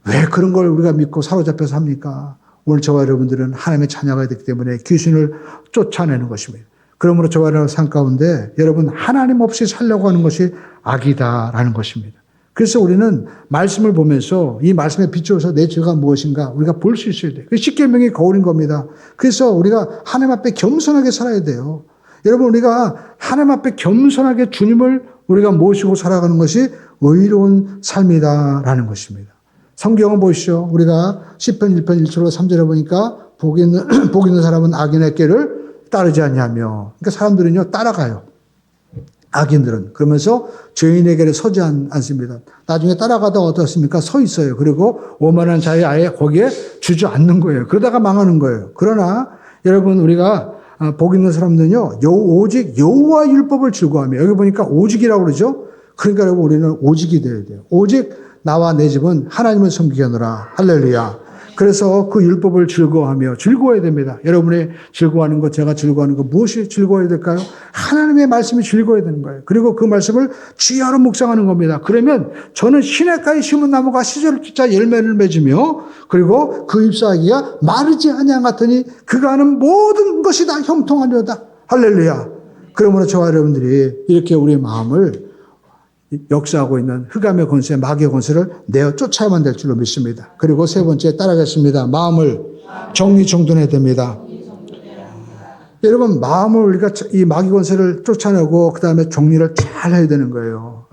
왜 그런 걸 우리가 믿고 사로잡혀서 합니까? 오늘 저와 여러분들은 하나님의 자녀가 되기 때문에 귀신을 쫓아내는 것입니다. 그러므로 저와 여러분 삶 가운데 여러분 하나님 없이 살려고 하는 것이 악이다라는 것입니다. 그래서 우리는 말씀을 보면서 이 말씀에 비추어서 내 죄가 무엇인가 우리가 볼 수 있어야 돼요. 십계명이 거울인 겁니다. 그래서 우리가 하나님 앞에 겸손하게 살아야 돼요. 여러분 우리가 하나님 앞에 겸손하게 주님을 우리가 모시고 살아가는 것이 의로운 삶이다라는 것입니다. 성경을 보시죠. 우리가 시편 1편 1절로 3절에 보니까 복 있는, 복 있는 사람은 악인의 길을 따르지 않냐며. 그러니까 사람들은요, 따라가요. 악인들은. 그러면서 죄인의 길에 서지 않습니다. 나중에 따라가다가 어떻습니까? 서 있어요. 그리고 오만한 자에 아예 거기에 주저앉는 거예요. 그러다가 망하는 거예요. 그러나 여러분, 우리가 복 있는 사람들은요, 오직 여호와 율법을 즐거워하며, 여기 보니까 오직이라고 그러죠? 그러니까 여러분, 우리는 오직이 되어야 돼요. 오직 나와 내 집은 하나님을 섬기겠노라. 할렐루야. 그래서 그 율법을 즐거워하며 즐거워야 됩니다. 여러분의 즐거워하는 것, 제가 즐거워하는 것, 무엇이 즐거워야 될까요? 하나님의 말씀이 즐거워야 되는 거예요. 그리고 그 말씀을 주야로 묵상하는 겁니다. 그러면 저는 시냇가에 심은 나무가 시절을 쫓아 열매를 맺으며, 그리고 그 잎사귀가 마르지 아니한 같으니 그가 하는 모든 것이 다 형통하려다. 할렐루야. 그러므로 저와 여러분들이 이렇게 우리의 마음을 역사하고 있는 흑암의 권세, 마귀의 권세를 내어 쫓아야만 될 줄로 믿습니다. 그리고 세 번째 따라가겠습니다. 마음을 정리정돈해야 됩니다. 여러분, 마음을 우리가 이 마귀 권세를 쫓아내고 그 다음에 정리를 잘 해야 되는 거예요.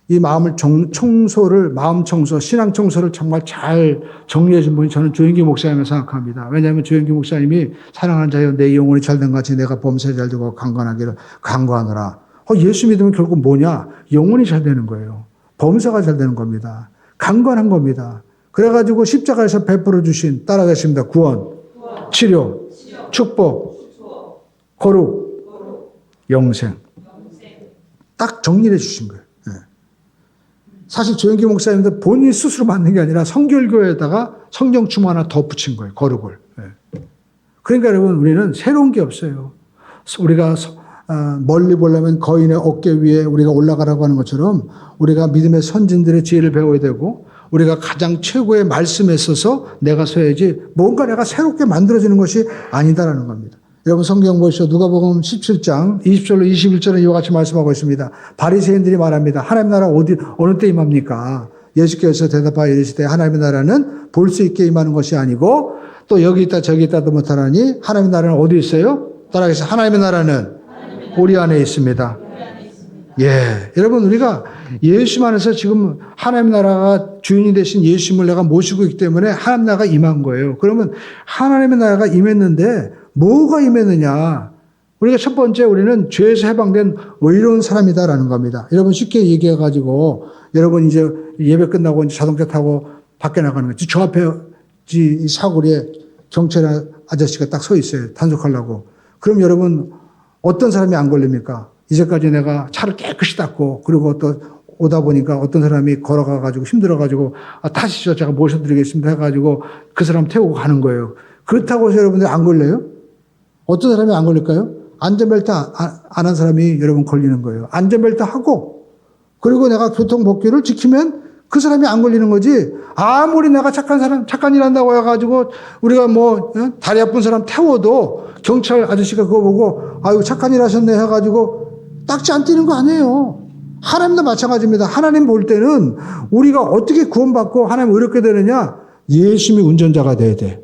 이 마음을 청소를, 마음 청소, 신앙 청소를 정말 잘 정리해 준 분이 저는 조영기 목사님을 생각합니다. 왜냐하면 조영기 목사님이 사랑하는 자여 내 영혼이 잘된 같이 내가 범사에 잘 되고 강건하기를 강구하노라. 예수 믿으면 결국 뭐냐? 영혼이 잘 되는 거예요. 범사가 잘 되는 겁니다. 강건한 겁니다. 그래가지고 십자가에서 베풀어 주신, 따라가겠습니다. 구원, 치료, 축복, 거룩, 영생. 딱 정리해 주신 거예요. 사실 조영기 목사님도 본인이 스스로 만든 게 아니라 성결교에다가 성경춤 하나 덧붙인 거예요. 거룩을. 그러니까 여러분, 우리는 새로운 게 없어요. 우리가 멀리 보려면 거인의 어깨 위에 우리가 올라가라고 하는 것처럼 우리가 믿음의 선진들의 지혜를 배워야 되고, 우리가 가장 최고의 말씀에 있어서 내가 서야지 뭔가 내가 새롭게 만들어지는 것이 아니다라는 겁니다. 여러분, 성경 보시죠. 누가복음 17장 20절로 21절은 이와 같이 말씀하고 있습니다. 바리새인들이 말합니다. 하나님 나라 어느 때 임합니까? 예수께서 대답하여 이르시되 하나님의 나라는 볼 수 있게 임하는 것이 아니고 또 여기 있다 저기 있다도 못하나니 하나님의 나라는 어디 있어요? 따라하겠습니다. 하나님의 나라는 우리 안에 있습니다. 예, 여러분, 우리가 예수 안에서 지금 하나님 나라가 주인이 되신 예수님을 내가 모시고 있기 때문에 하나님 나라가 임한 거예요. 그러면 하나님의 나라가 임했는데 뭐가 임했느냐? 우리가 첫 번째, 우리는 죄에서 해방된 의로운 사람이다라는 겁니다. 여러분, 쉽게 얘기해가지고 여러분 이제 예배 끝나고 이제 자동차 타고 밖에 나가는 거지. 저 앞에 이 사거리에 경찰 아저씨가 딱 서 있어요. 단속하려고. 그럼 여러분, 어떤 사람이 안 걸립니까? 이제까지 내가 차를 깨끗이 닦고, 그리고 또 오다 보니까 어떤 사람이 걸어가가지고 힘들어가지고, 타시죠. 제가 모셔드리겠습니다. 해가지고 그 사람 태우고 가는 거예요. 그렇다고 해서 여러분들 안 걸려요? 어떤 사람이 안 걸릴까요? 안전벨트 안 한 사람이 여러분 걸리는 거예요. 안전벨트 하고, 그리고 내가 교통법규를 지키면 그 사람이 안 걸리는 거지. 아무리 내가 착한 일 한다고 해가지고 우리가 다리 아픈 사람 태워도 경찰 아저씨가 그거 보고 아유 착한 일 하셨네 해가지고 딱지 안 띄는 거 아니에요. 하나님도 마찬가지입니다. 하나님 볼 때는 우리가 어떻게 구원받고 하나님 의롭게 되느냐? 예수님이 운전자가 돼야 돼.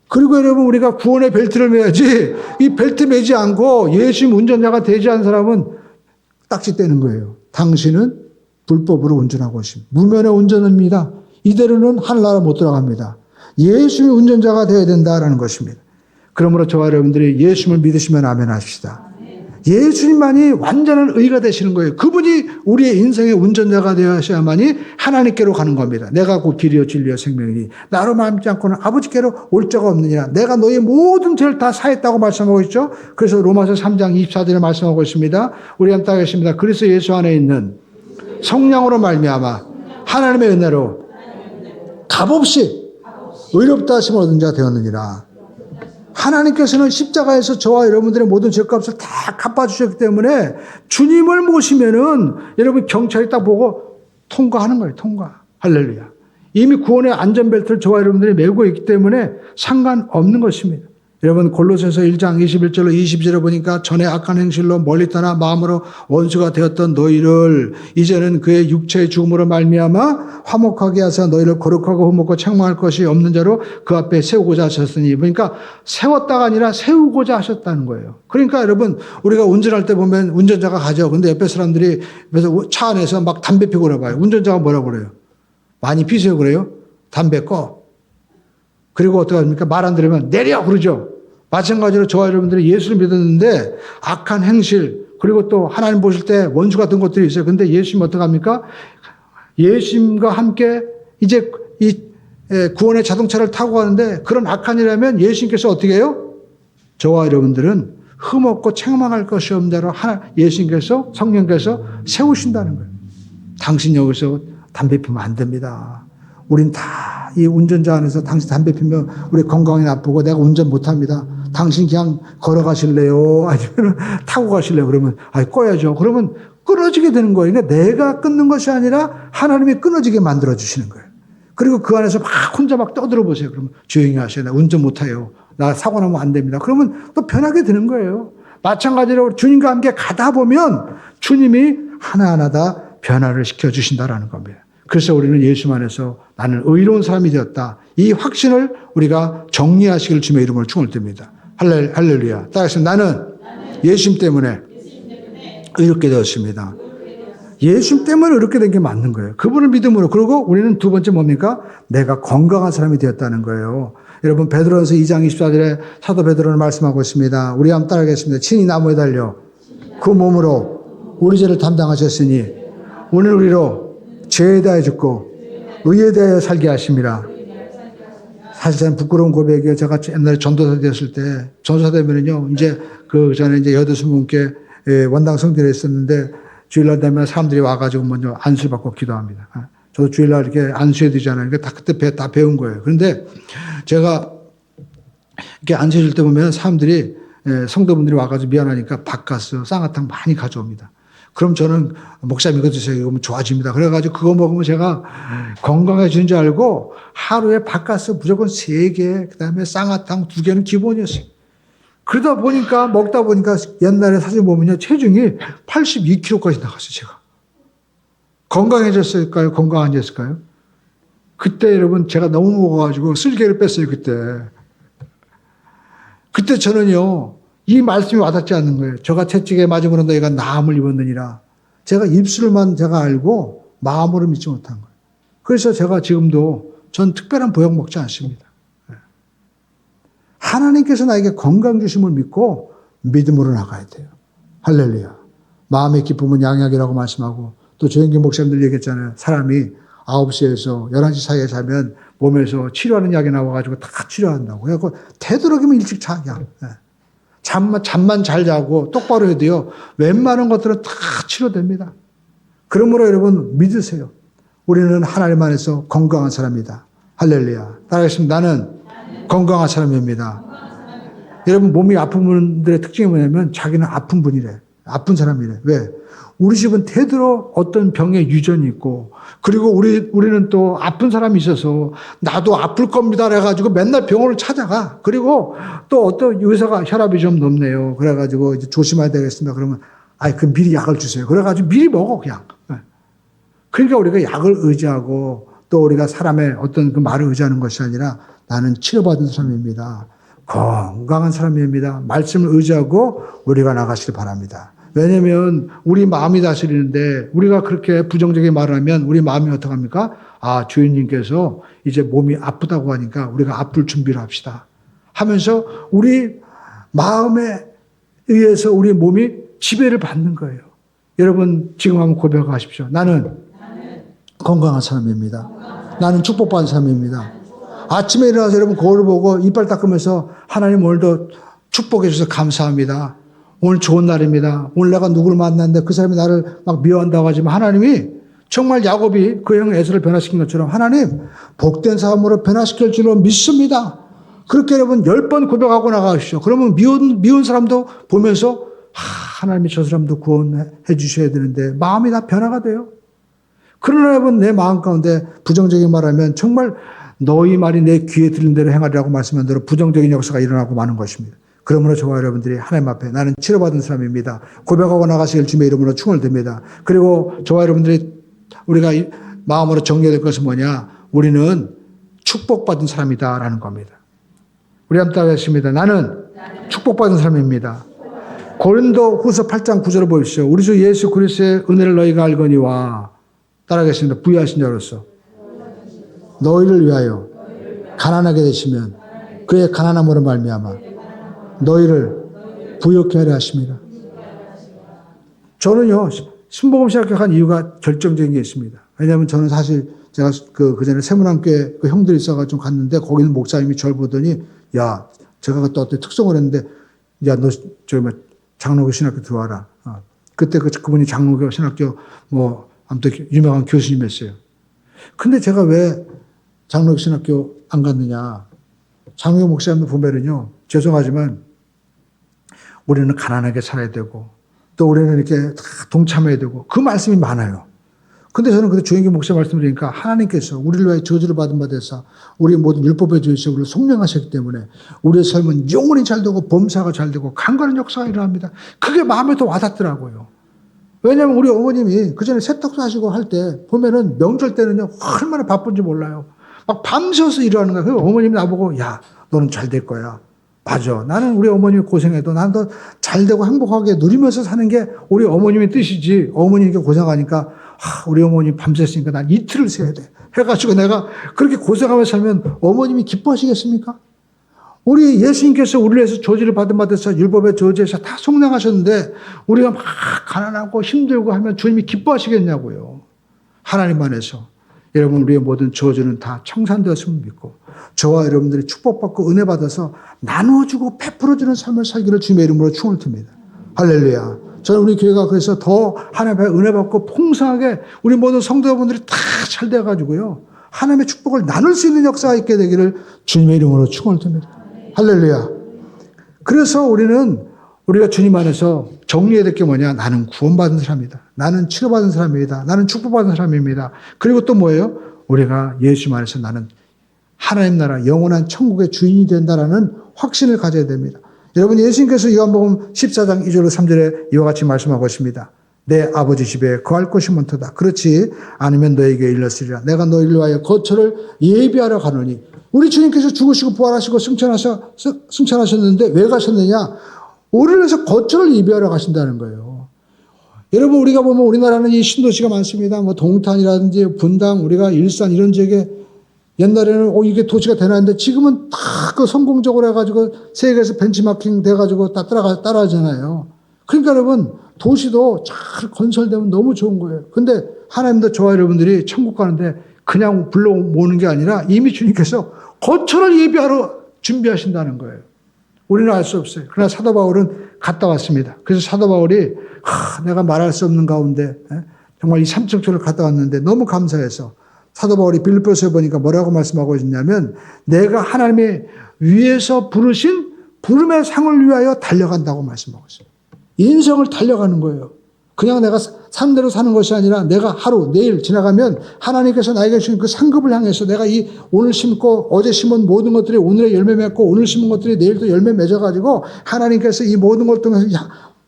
그리고 여러분, 우리가 구원의 벨트를 매야지, 이 벨트 매지 않고 예수님 운전자가 되지 않은 사람은 딱지 떼는 거예요. 당신은 불법으로 운전하고 있습니다. 무면의 운전입니다. 이대로는 하늘나라 못 들어갑니다. 예수님이 운전자가 되어야 된다라는 것입니다. 그러므로 저와 여러분들이 예수님을 믿으시면 아멘 하십시다. 예수님만이 완전한 의가 되시는 거예요. 그분이 우리의 인생의 운전자가 되어야만이 하나님께로 가는 겁니다. 내가 곧 길이요 진리요 생명이니 나로 말미암지 않고는 아버지께로 올 자가 없느니라. 내가 너의 모든 죄를 다 사했다고 말씀하고 있죠. 그래서 로마서 3장 24절에 말씀하고 있습니다. 우리 함께 하겠습니다. 그리스도 예수 안에 있는 성령으로 말미암아 하나님의 은혜로 값없이 의롭다 하심을 얻은 자가 되었느니라. 하나님께서는 십자가에서 저와 여러분들의 모든 죄값을 다 갚아주셨기 때문에 주님을 모시면은 여러분 경찰이 딱 보고 통과하는 거예요. 통과. 할렐루야. 이미 구원의 안전벨트를 저와 여러분들이 메고 있기 때문에 상관없는 것입니다. 여러분 골로새서 1장 21절로 22절에 보니까 전에 악한 행실로 멀리 떠나 마음으로 원수가 되었던 너희를 이제는 그의 육체의 죽음으로 말미암아 화목하게 하사 너희를 거룩하고 흠없고 책망할 것이 없는 자로 그 앞에 세우고자 하셨으니, 그러니까 세웠다가 아니라 세우고자 하셨다는 거예요. 그러니까 여러분 우리가 운전할 때 보면 운전자가 가죠. 근데 옆에 사람들이 그래서 차 안에서 막 담배 피고 그래봐요. 운전자가 뭐라고 그래요? 많이 피세요 그래요? 담배 꺼. 그리고 어떻게 합니까? 말 안 들으면 내려 그러죠. 마찬가지로 저와 여러분들이 예수를 믿었는데 악한 행실 그리고 또 하나님 보실 때 원수 같은 것들이 있어요. 근데 예수님 어떻게 합니까? 예수님과 함께 이제 이 구원의 자동차를 타고 가는데 그런 악한 일이라면 예수님께서 어떻게 해요? 저와 여러분들은 흠없고 책망할 것이 없는 대로 예수님께서 성령께서 세우신다는 거예요. 당신 여기서 담배 피우면 안 됩니다. 우린 다 이 운전자 안에서 당신 담배 피우면 우리 건강이 나쁘고 내가 운전 못합니다. 당신 그냥 걸어가실래요? 아니면 타고 가실래요? 그러면 꺼야죠. 그러면 끊어지게 되는 거예요. 그러니까 내가 끊는 것이 아니라 하나님이 끊어지게 만들어주시는 거예요. 그리고 그 안에서 막 혼자 막 떠들어 보세요. 그러면 조용히 하셔요. 나 운전 못해요. 나 사고 나면 안 됩니다. 그러면 또 변하게 되는 거예요. 마찬가지로 주님과 함께 가다 보면 주님이 하나하나 다 변화를 시켜주신다라는 겁니다. 그래서 우리는 예수 안에서 나는 의로운 사람이 되었다. 이 확신을 우리가 정리하시길 주님의 이름으로 축원을 드립니다. 할렐루야. 따라서 나는 예수님 때문에 의롭게 되었습니다. 예수님 때문에 의롭게 된 게 맞는 거예요. 그분을 믿음으로. 그리고 우리는 두 번째 뭡니까? 내가 건강한 사람이 되었다는 거예요. 여러분 베드로전서 2장 24절에 사도 베드로는 말씀하고 있습니다. 우리 한번 따라하겠습니다. 친히 나무에 달려 그 몸으로 우리 죄를 담당하셨으니 오늘 우리로 죄에 대하여 죽고 의에 대하여 살게 하심이라. 사실 저는 부끄러운 고백이에요. 제가 옛날에 전도사 되었을 때 전도사 되면은요 이제 그 전에 이제 8-20분께 원당 성전에 있었는데 주일날 되면 사람들이 와가지고 먼저 안수 받고 기도합니다. 저도 주일날 이렇게 안수해야 되잖아요. 그러니까 그때 다 배운 거예요. 그런데 제가 이렇게 안수해 줄 때 보면 사람들이 성도분들이 와가지고 미안하니까 밥가스, 쌍화탕 많이 가져옵니다. 그럼 저는 목사님 이거 드세요. 이거 좋아집니다. 그래가지고 그거 먹으면 제가 건강해지는 줄 알고 하루에 밥가스 무조건 3개, 그 다음에 쌍화탕 2개는 기본이었어요. 그러다 보니까 먹다 보니까 옛날에 사진 보면요 체중이 82kg까지 나갔어요. 제가 건강해졌을까요? 건강해졌을까요? 그때 여러분 제가 너무 먹어가지고 쓸개를 뺐어요. 그때 저는요 이 말씀이 와닿지 않는 거예요. 저가 채찍에 맞음으로 너희가 나음을 입었느니라. 제가 입술만 제가 알고 마음으로 믿지 못한 거예요. 그래서 제가 지금도 전 특별한 보약 먹지 않습니다. 하나님께서 나에게 건강 주심을 믿고 믿음으로 나가야 돼요. 할렐루야. 마음의 기쁨은 양약이라고 말씀하고 또 조영기 목사님들 얘기했잖아요. 사람이 9시에서 11시 사이에 자면 몸에서 치료하는 약이 나와가지고 다 치료한다고. 그래서 되도록이면 일찍 자. 잠만 잘 자고 똑바로 해도요. 웬만한 것들은 다 치료됩니다. 그러므로 여러분 믿으세요. 우리는 하나님 안에서 건강한 사람이다. 할렐루야. 따라하겠습니다. 나는 건강한 사람입니다. 여러분 몸이 아픈 분들의 특징이 뭐냐면 자기는 아픈 분이래. 아픈 사람이래. 왜? 우리 집은 되도록 어떤 병의 유전이 있고 그리고 우리는 또 아픈 사람이 있어서 나도 아플 겁니다. 그래가지고 맨날 병원을 찾아가. 그리고 또 어떤 의사가 혈압이 좀 높네요. 그래가지고 이제 조심해야 되겠습니다. 그러면 그 미리 약을 주세요. 그래가지고 미리 먹어 그냥. 그러니까 우리가 약을 의지하고 또 우리가 사람의 어떤 그 말을 의지하는 것이 아니라 나는 치료받은 사람입니다. 건강한 사람입니다. 말씀을 의지하고 우리가 나가시길 바랍니다. 왜냐하면 우리 마음이 다스리는데 우리가 그렇게 부정적인 말을 하면 우리 마음이 어떡합니까? 주인님께서 이제 몸이 아프다고 하니까 우리가 아플 준비를 합시다. 하면서 우리 마음에 의해서 우리 몸이 지배를 받는 거예요. 여러분 지금 한번 고백하십시오. 나는 건강한 사람입니다. 나는 축복받은 사람입니다. 아침에 일어나서 여러분 거울을 보고 이빨 닦으면서 하나님 오늘도 축복해 주셔서 감사합니다. 오늘 좋은 날입니다. 오늘 내가 누구를 만났는데 그 사람이 나를 막 미워한다고 하지만 하나님이 정말 야곱이 그 형 에서를 변화시킨 것처럼 하나님 복된 사람으로 변화시킬 줄로 믿습니다. 그렇게 여러분 10번 고백하고 나가십시오. 그러면 미운 사람도 보면서 하나님이 저 사람도 구원해 주셔야 되는데 마음이 다 변화가 돼요. 그러나 여러분 내 마음 가운데 부정적인 말하면 정말 너희 말이 내 귀에 들린 대로 행하리라고 말씀한 대로 부정적인 역사가 일어나고 마는 것입니다. 그러므로 저와 여러분들이 하나님 앞에 나는 치료받은 사람입니다. 고백하고 나가시길 주님의 이름으로 축원을 드립니다. 그리고 저와 여러분들이 우리가 마음으로 정리해야 될 것은 뭐냐? 우리는 축복받은 사람이다라는 겁니다. 우리 한번 따라하겠습니다. 나는 축복받은 사람입니다. 고린도 후서 8장 9절을 보십시오. 우리 주 예수 그리스도의 은혜를 너희가 알거니와 따라하겠습니다. 부유하신 자로서 너희를 위하여 가난하게 되시면 그의 가난함으로 말미암아 너희를 부욕케 하려 하십니다. 저는요, 신복음 시작한 이유가 결정적인 게 있습니다. 왜냐하면 저는 사실 제가 그 전에 세문안교회 그 형들이 있어가지고 좀 갔는데 거기는 목사님이 저를 보더니 야, 제가 그때 어떤 특성을 했는데 야, 너 저기 장로교 신학교 들어와라. 그때 그분이 장로교 신학교 뭐 아무튼 유명한 교수님이었어요. 근데 제가 왜 장로교 신학교 안 갔느냐? 장로교 목사님들 보면은요, 죄송하지만 우리는 가난하게 살아야 되고 또 우리는 이렇게 다 동참해야 되고 그 말씀이 많아요. 근데 저는 그때 조영기 목사 말씀드리니까 하나님께서 우리를 위해 저주를 받은 바 되사 우리 모든 율법의 죄에서 우리를 속량하셨기 때문에 우리의 삶은 영원히 잘 되고 범사가 잘 되고 강건한 역사가 일어납니다. 그게 마음에 더 와닿더라고요. 왜냐하면 우리 어머님이 그전에 세탁소 하시고 할 때 보면은 명절 때는요 얼마나 바쁜지 몰라요. 막 밤새워서 일하는 거예요. 그래서 어머님이 나보고 야 너는 잘 될 거야. 맞아. 나는 우리 어머님이 고생해도 난 더 잘 되고 행복하게 누리면서 사는 게 우리 어머님의 뜻이지. 어머님이 고생하니까 우리 어머님 밤새으니까 난 이틀을 새야 돼. 해가지고 내가 그렇게 고생하면서 살면 어머님이 기뻐하시겠습니까? 우리 예수님께서 우리를 위해서 저주를 받은 바 돼서 율법의 저주에서 다 속량하셨는데 우리가 막 가난하고 힘들고 하면 주님이 기뻐하시겠냐고요. 하나님 안에서. 여러분 우리의 모든 저주는 다 청산되었음을 믿고 저와 여러분들이 축복받고 은혜 받아서 나누어주고 베풀어주는 삶을 살기를 주님의 이름으로 축원을 듭니다. 할렐루야. 저는 우리 교회가 그래서 더 하나님의 은혜 받고 풍성하게 우리 모든 성도분들이 다 잘 돼가지고요. 하나님의 축복을 나눌 수 있는 역사가 있게 되기를 주님의 이름으로 축원을 듭니다. 할렐루야. 그래서 우리가 주님 안에서 정리해야 될 게 뭐냐? 나는 구원받은 사람이다. 나는 치료받은 사람입니다. 나는 축복받은 사람입니다. 그리고 또 뭐예요? 우리가 예수 안에서 나는 하나님 나라 영원한 천국의 주인이 된다라는 확신을 가져야 됩니다. 여러분 예수님께서 요한복음 14장 2절 3절에 이와 같이 말씀하고 있습니다. 내 아버지 집에 거할 곳이 많도다. 그렇지 않으면 너에게 일렀으리라. 내가 너희를 위하여 거처를 예비하러 가노니. 우리 주님께서 죽으시고 부활하시고 승천하셨는데 왜 가셨느냐? 우리를 위해서 거처를 예비하러 가신다는 거예요. 여러분 우리가 보면 우리나라는 이 신도시가 많습니다. 뭐 동탄이라든지 분당, 우리가 일산 이런 지역에 옛날에는 이게 도시가 되나는데 지금은 다 그 성공적으로 해가지고 세계에서 벤치마킹 돼가지고 다 따라하잖아요. 그러니까 여러분 도시도 잘 건설되면 너무 좋은 거예요. 근데 하나님도 저와 여러분들이 천국 가는데 그냥 불러 모으는 게 아니라 이미 주님께서 거처를 예비하러 준비하신다는 거예요. 우리는 알 수 없어요. 그러나 사도 바울은 갔다 왔습니다. 그래서 사도 바울이 내가 말할 수 없는 가운데 정말 이 삼층초를 갔다 왔는데 너무 감사해서 사도 바울이 빌립보서에 보니까 뭐라고 말씀하고 있냐면 내가 하나님의 위에서 부르신 부름의 상을 위하여 달려간다고 말씀하고 있어요. 인생을 달려가는 거예요. 그냥 내가 사는 대로 사는 것이 아니라 내가 하루 내일 지나가면 하나님께서 나에게 주신 그 상급을 향해서 내가 이 오늘 심고 어제 심은 모든 것들이 오늘의 열매 맺고 오늘 심은 것들이 내일도 열매 맺어가지고 하나님께서 이 모든 걸 통해서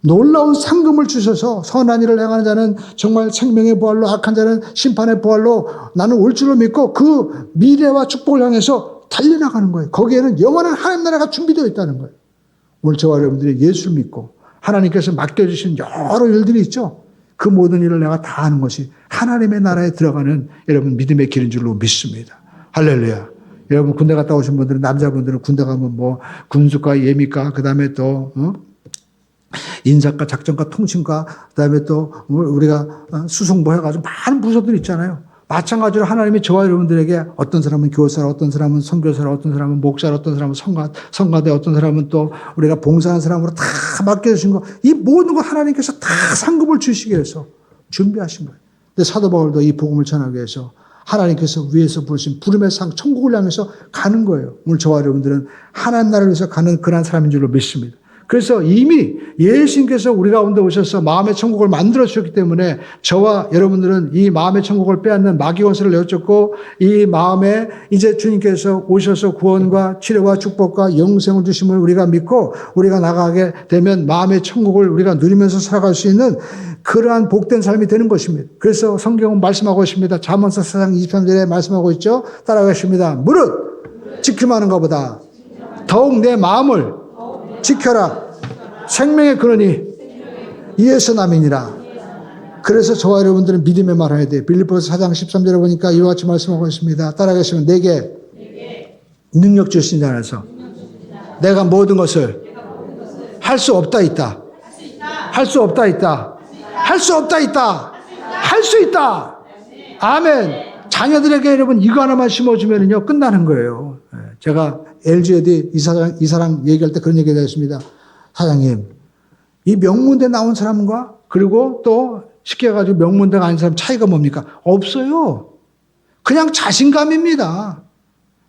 놀라운 상금을 주셔서 선한 일을 행하는 자는 정말 생명의 부활로 악한 자는 심판의 부활로 나는 올 줄로 믿고 그 미래와 축복을 향해서 달려나가는 거예요. 거기에는 영원한 하나님 나라가 준비되어 있다는 거예요. 오늘 저와 여러분들이 예수를 믿고 하나님께서 맡겨주신 여러 일들이 있죠. 그 모든 일을 내가 다 하는 것이 하나님의 나라에 들어가는 여러분 믿음의 길인 줄로 믿습니다. 할렐루야. 여러분 군대 갔다 오신 분들은 남자분들은 군대 가면 뭐 군수과 예비과 그다음에 또 인사과 작전과 통신과 그다음에 또 우리가 수송부 해가지고 많은 부서들이 있잖아요. 마찬가지로 하나님이 저와 여러분들에게 어떤 사람은 교사라, 어떤 사람은 선교사라, 어떤 사람은 목사라, 어떤 사람은 성가대, 어떤 사람은 또 우리가 봉사하는 사람으로 다 맡겨주신 거, 이 모든 거 하나님께서 다 상급을 주시기 위해서 준비하신 거예요. 근데 사도 바울도 이 복음을 전하기 위해서 하나님께서 위에서 부르신 부름의 상, 천국을 향해서 가는 거예요. 오늘 저와 여러분들은 하나님 나라를 위해서 가는 그러한 사람인 줄로 믿습니다. 그래서 이미 예수님께서 우리 가운데 오셔서 마음의 천국을 만들어 주셨기 때문에 저와 여러분들은 이 마음의 천국을 빼앗는 마귀 원수를 내어쫓고 이 마음에 이제 주님께서 오셔서 구원과 치료와 축복과 영생을 주심을 우리가 믿고 우리가 나가게 되면 마음의 천국을 우리가 누리면서 살아갈 수 있는 그러한 복된 삶이 되는 것입니다. 그래서 성경은 말씀하고 있습니다. 잠언서 4장 23절에 말씀하고 있죠. 따라가겠습니다. 무릇 지킴하는 것보다 더욱 내 마음을 지켜라. 생명의 근원이 이에서 남이니라. 그래서 저와 여러분들은 믿음의 말을 해야 돼요. 빌립보서 4장 13절에 보니까 이와 같이 말씀하고 있습니다. 따라가시면 내게 능력 주신 자 안에서 내가 모든 것을 할 수 없다 있다. 할 수 없다 있다. 할 수 없다 있다. 할 수 있다. 아멘. 자녀들에게 여러분 이거 하나만 심어주면요 끝나는 거예요. 제가 LG에디 이사랑 얘기할 때 그런 얘기가 했습니다. 사장님, 이 명문대 나온 사람과 그리고 또 쉽게 해가지고 명문대가 아닌 사람 차이가 뭡니까? 없어요. 그냥 자신감입니다.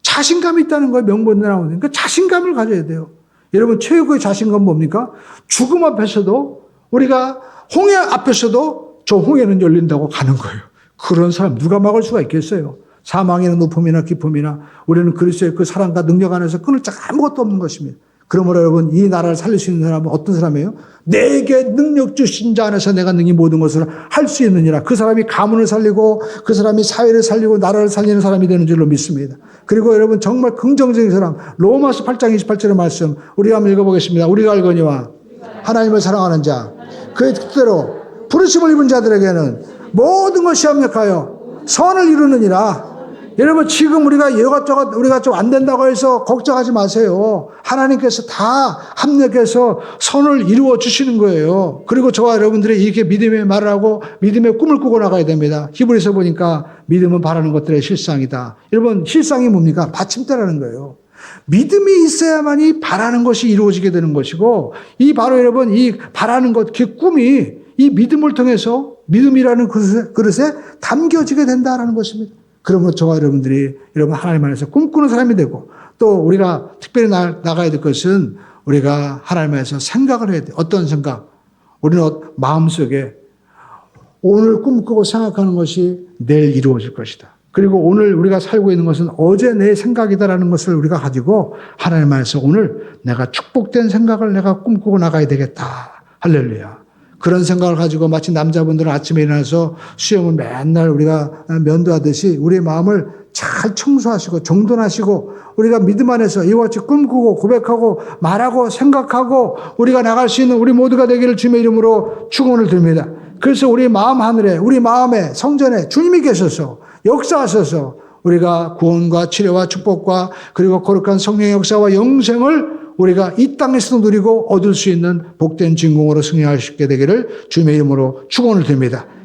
자신감이 있다는 거예요. 명문대 나오는. 그러니까 자신감을 가져야 돼요. 여러분 최고의 자신감 뭡니까? 죽음 앞에서도 우리가 홍해 앞에서도 저 홍해는 열린다고 가는 거예요. 그런 사람 누가 막을 수가 있겠어요? 사망이나 높음이나 깊음이나 우리는 그리스도의 그 사랑과 능력 안에서 끊을 자가 아무것도 없는 것입니다. 그러므로 여러분 이 나라를 살릴 수 있는 사람은 어떤 사람이에요? 내게 능력 주신 자 안에서 내가 능히 모든 것을 할 수 있느니라. 그 사람이 가문을 살리고 그 사람이 사회를 살리고 나라를 살리는 사람이 되는 줄로 믿습니다. 그리고 여러분 정말 긍정적인 사람 로마서 8장 28절의 말씀 우리가 한번 읽어보겠습니다. 우리가 알거니와 하나님을 사랑하는 자 그의 뜻대로 부르심을 입은 자들에게는 모든 것이 합력하여 선을 이루느니라. 여러분 지금 우리가 이것저것 우리가 좀 안 된다고 해서 걱정하지 마세요. 하나님께서 다 합력해서 선을 이루어 주시는 거예요. 그리고 저와 여러분들이 이렇게 믿음의 말을 하고 믿음의 꿈을 꾸고 나가야 됩니다. 히브리서 보니까 믿음은 바라는 것들의 실상이다. 여러분 실상이 뭡니까? 받침대라는 거예요. 믿음이 있어야만이 바라는 것이 이루어지게 되는 것이고 이 바로 여러분 이 바라는 것 그 꿈이 이 믿음을 통해서 믿음이라는 그릇에 담겨지게 된다라는 것입니다. 그러므로 저와 여러분들이 여러분 하나님 안에서 꿈꾸는 사람이 되고 또 우리가 특별히 나가야 될 것은 우리가 하나님 안에서 생각을 해야 돼요. 어떤 생각? 우리는 마음속에 오늘 꿈꾸고 생각하는 것이 내일 이루어질 것이다. 그리고 오늘 우리가 살고 있는 것은 어제 내 생각이다라는 것을 우리가 가지고 하나님 안에서 오늘 내가 축복된 생각을 내가 꿈꾸고 나가야 되겠다. 할렐루야. 그런 생각을 가지고 마치 남자분들은 아침에 일어나서 수영을 맨날 우리가 면도하듯이 우리의 마음을 잘 청소하시고 정돈하시고 우리가 믿음 안에서 이와 같이 꿈꾸고 고백하고 말하고 생각하고 우리가 나갈 수 있는 우리 모두가 되기를 주님의 이름으로 축원을 드립니다. 그래서 우리 마음 하늘에 우리 마음에 성전에 주님이 계셔서 역사하셔서 우리가 구원과 치료와 축복과 그리고 거룩한 성령의 역사와 영생을 우리가 이 땅에서도 누리고 얻을 수 있는 복된 진공으로 승리할 수 있게 되기를 주님의 이름으로 축원을 드립니다.